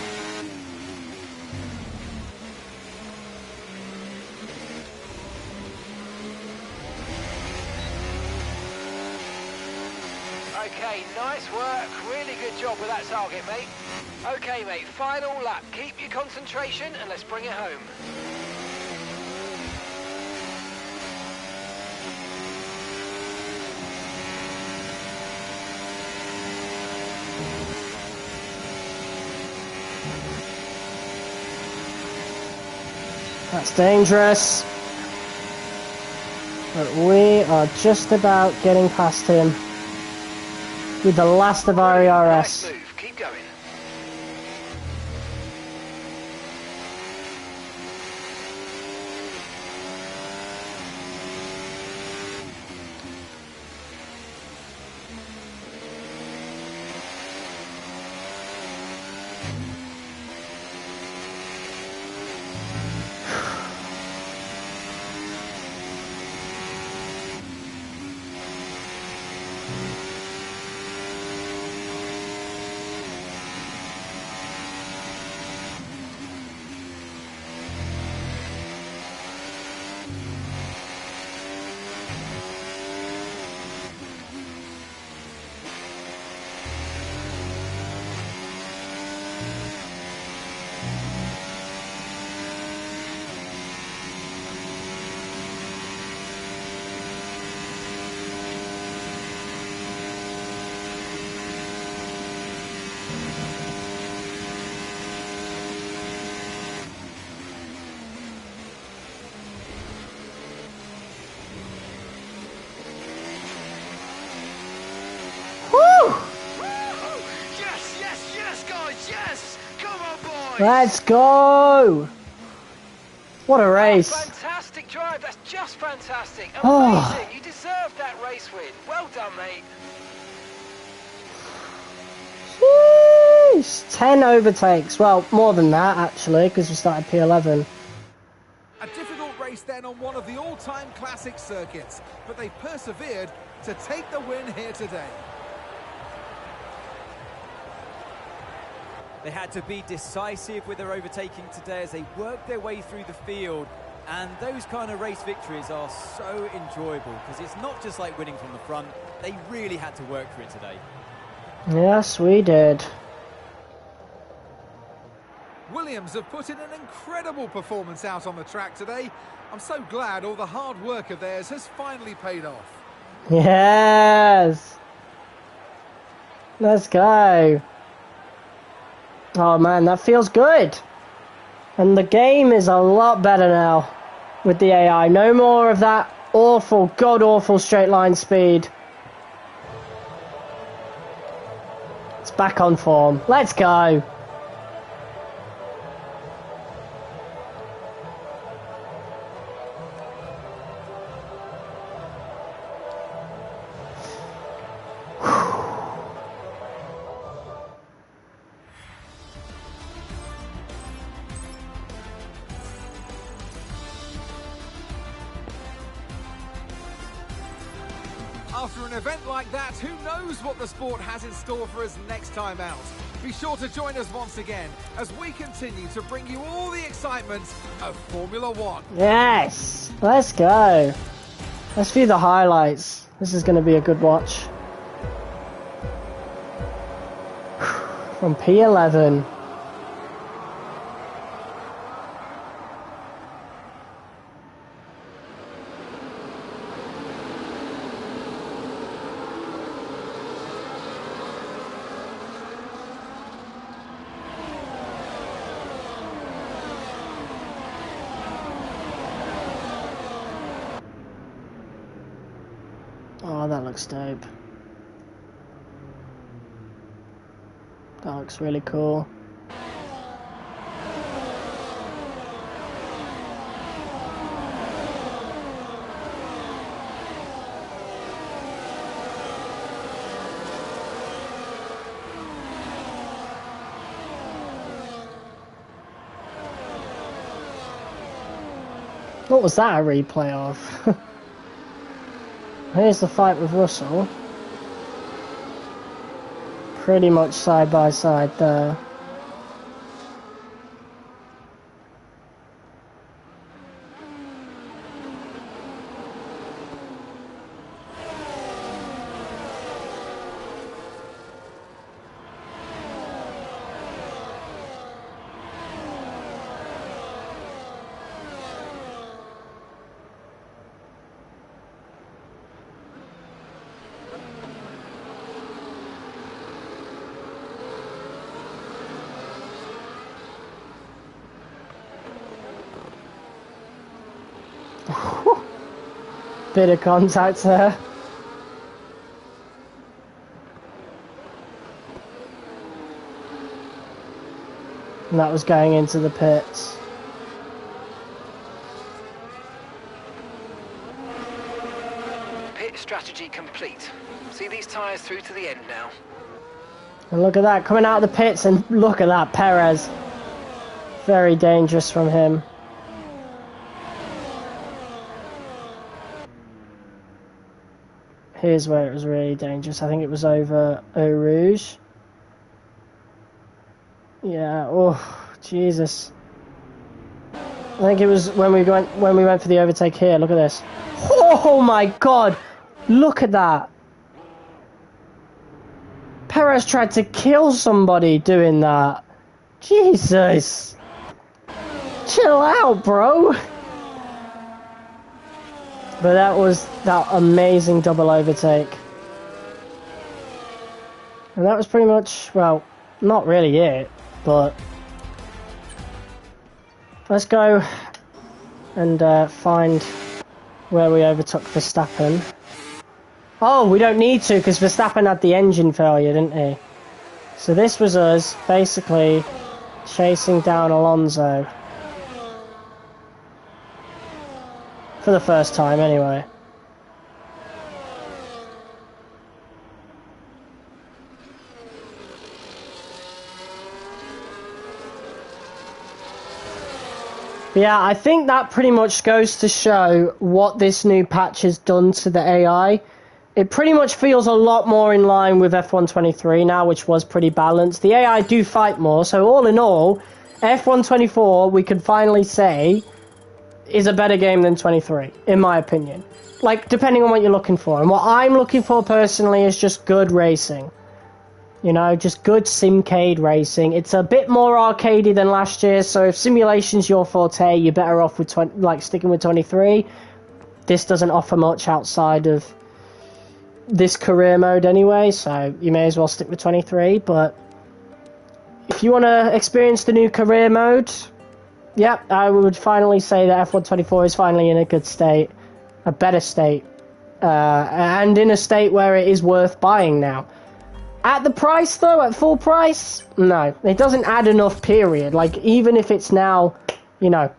Okay, nice work. Really good job with that target, mate. Okay, mate, final lap. Keep your concentration and let's bring it home. That's dangerous. But we are just about getting past him with the last of our ERS. Nice move. Keep going. Let's go! What a race! Fantastic drive, that's just fantastic. Amazing, Oh. You deserved that race win. Well done, mate. Sheesh, 10 overtakes. Well, more than that, actually, because we started P11. A difficult race then on one of the all-time classic circuits, but they persevered to take the win here today. They had to be decisive with their overtaking today as they worked their way through the field. And those kind of race victories are so enjoyable because it's not just like winning from the front. They really had to work for it today. Yes, we did. Williams have put in an incredible performance out on the track today. I'm so glad all the hard work of theirs has finally paid off. Yes! Let's go. Oh man, that feels good. And the game is a lot better now with the AI. No more of that awful, god-awful straight line speed. It's back on form. Let's go. After an event like that, who knows what the sport has in store for us next time out. Be sure to join us once again as we continue to bring you all the excitement of Formula One. Yes, let's go. Let's view the highlights. This is going to be a good watch. From P11. Oh, that looks dope. That looks really cool. What was that a replay of? Here's the fight with Russell. Pretty much side by side there. Bit of contact there. And that was going into the pits. Pit strategy complete. See these tyres through to the end now. And look at that, coming out of the pits, and look at that, Perez. Very dangerous from him. Here's where it was really dangerous. I think it was over Eau Rouge. Yeah, oh, Jesus. I think it was when we went for the overtake here. Look at this. Oh my God! Look at that. Perez tried to kill somebody doing that. Jesus. Chill out, bro. But that was that amazing double overtake. And that was pretty much, well, not really it, but let's go and find where we overtook Verstappen. Oh, we don't need to because Verstappen had the engine failure, didn't he? So this was us basically chasing down Alonso. For the first time, anyway. Yeah, I think that pretty much goes to show what this new patch has done to the AI. It pretty much feels a lot more in line with F123 now, which was pretty balanced. The AI do fight more, so all in all, F124, we could finally say, is a better game than 23, in my opinion. Like, depending on what you're looking for. And what I'm looking for personally is just good racing. You know, just good simcade racing. It's a bit more arcadey than last year, so if simulation's your forte, you're better off with sticking with 23. This doesn't offer much outside of this career mode anyway, so you may as well stick with 23. But if you want to experience the new career mode, yep, I would finally say that F124 is finally in a good state, a better state, and in a state where it is worth buying now. At the price, though, at full price, no. It doesn't add enough, period. Like, even if it's now, you know,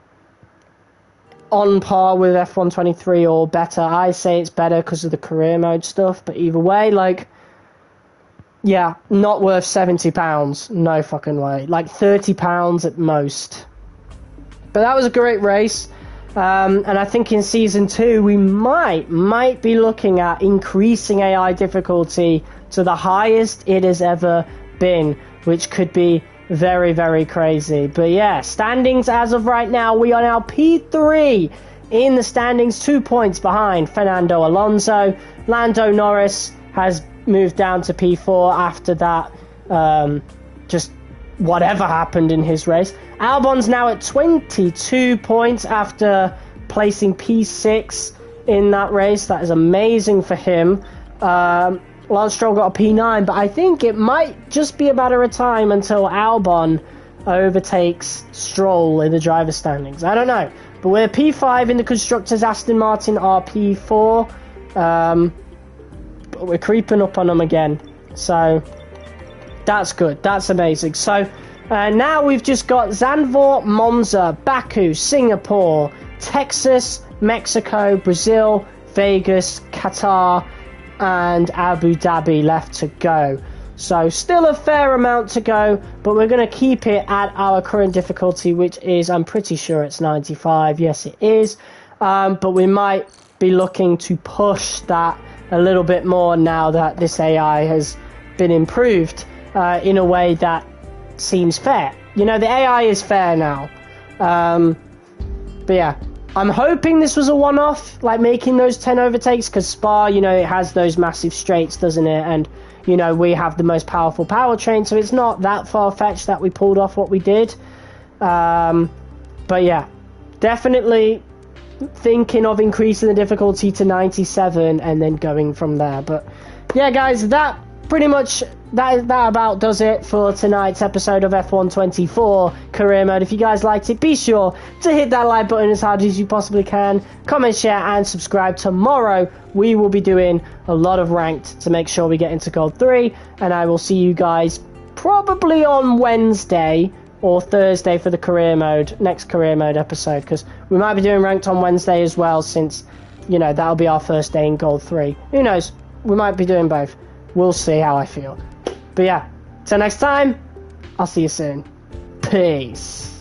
on par with F123 or better, I say it's better because of the career mode stuff. But either way, like, yeah, not worth £70. No fucking way. Like, £30 at most. But that was a great race. And I think in Season 2, we might be looking at increasing AI difficulty to the highest it has ever been, which could be very, very crazy. But yeah, standings as of right now, we are now P3 in the standings, 2 points behind Fernando Alonso. Lando Norris has moved down to P4 after that, just whatever happened in his race. Albon's now at 22 points after placing P6 in that race. That is amazing for him. Lance Stroll got a P9, but I think it might just be a matter of time until Albon overtakes Stroll in the driver's standings. I don't know. But we're P5 in the Constructors. Aston Martin are P4. But we're creeping up on them again. So that's good. That's amazing. So now we've just got Zandvoort, Monza, Baku, Singapore, Texas, Mexico, Brazil, Vegas, Qatar, and Abu Dhabi left to go. So still a fair amount to go, but we're going to keep it at our current difficulty, which is, I'm pretty sure it's 95. Yes, it is. But we might be looking to push that a little bit more now that this AI has been improved in a way that seems fair. You know, the AI is fair now. But yeah, I'm hoping this was a one-off, like making those 10 overtakes, because Spa, you know, it has those massive straights, doesn't it? And, you know, we have the most powerful powertrain, so it's not that far-fetched that we pulled off what we did. But yeah, definitely thinking of increasing the difficulty to 97 and then going from there. But yeah, guys, that pretty much that about does it for tonight's episode of F124 Career Mode. If you guys liked it, be sure to hit that like button as hard as you possibly can. Comment, share, and subscribe. Tomorrow we will be doing a lot of ranked to make sure we get into Gold 3, and I will see you guys probably on Wednesday or Thursday for the next Career Mode episode, because we might be doing ranked on Wednesday as well, since, you know, that'll be our first day in Gold 3. Who knows? We might be doing both. We'll see how I feel. But yeah, till next time, I'll see you soon. Peace.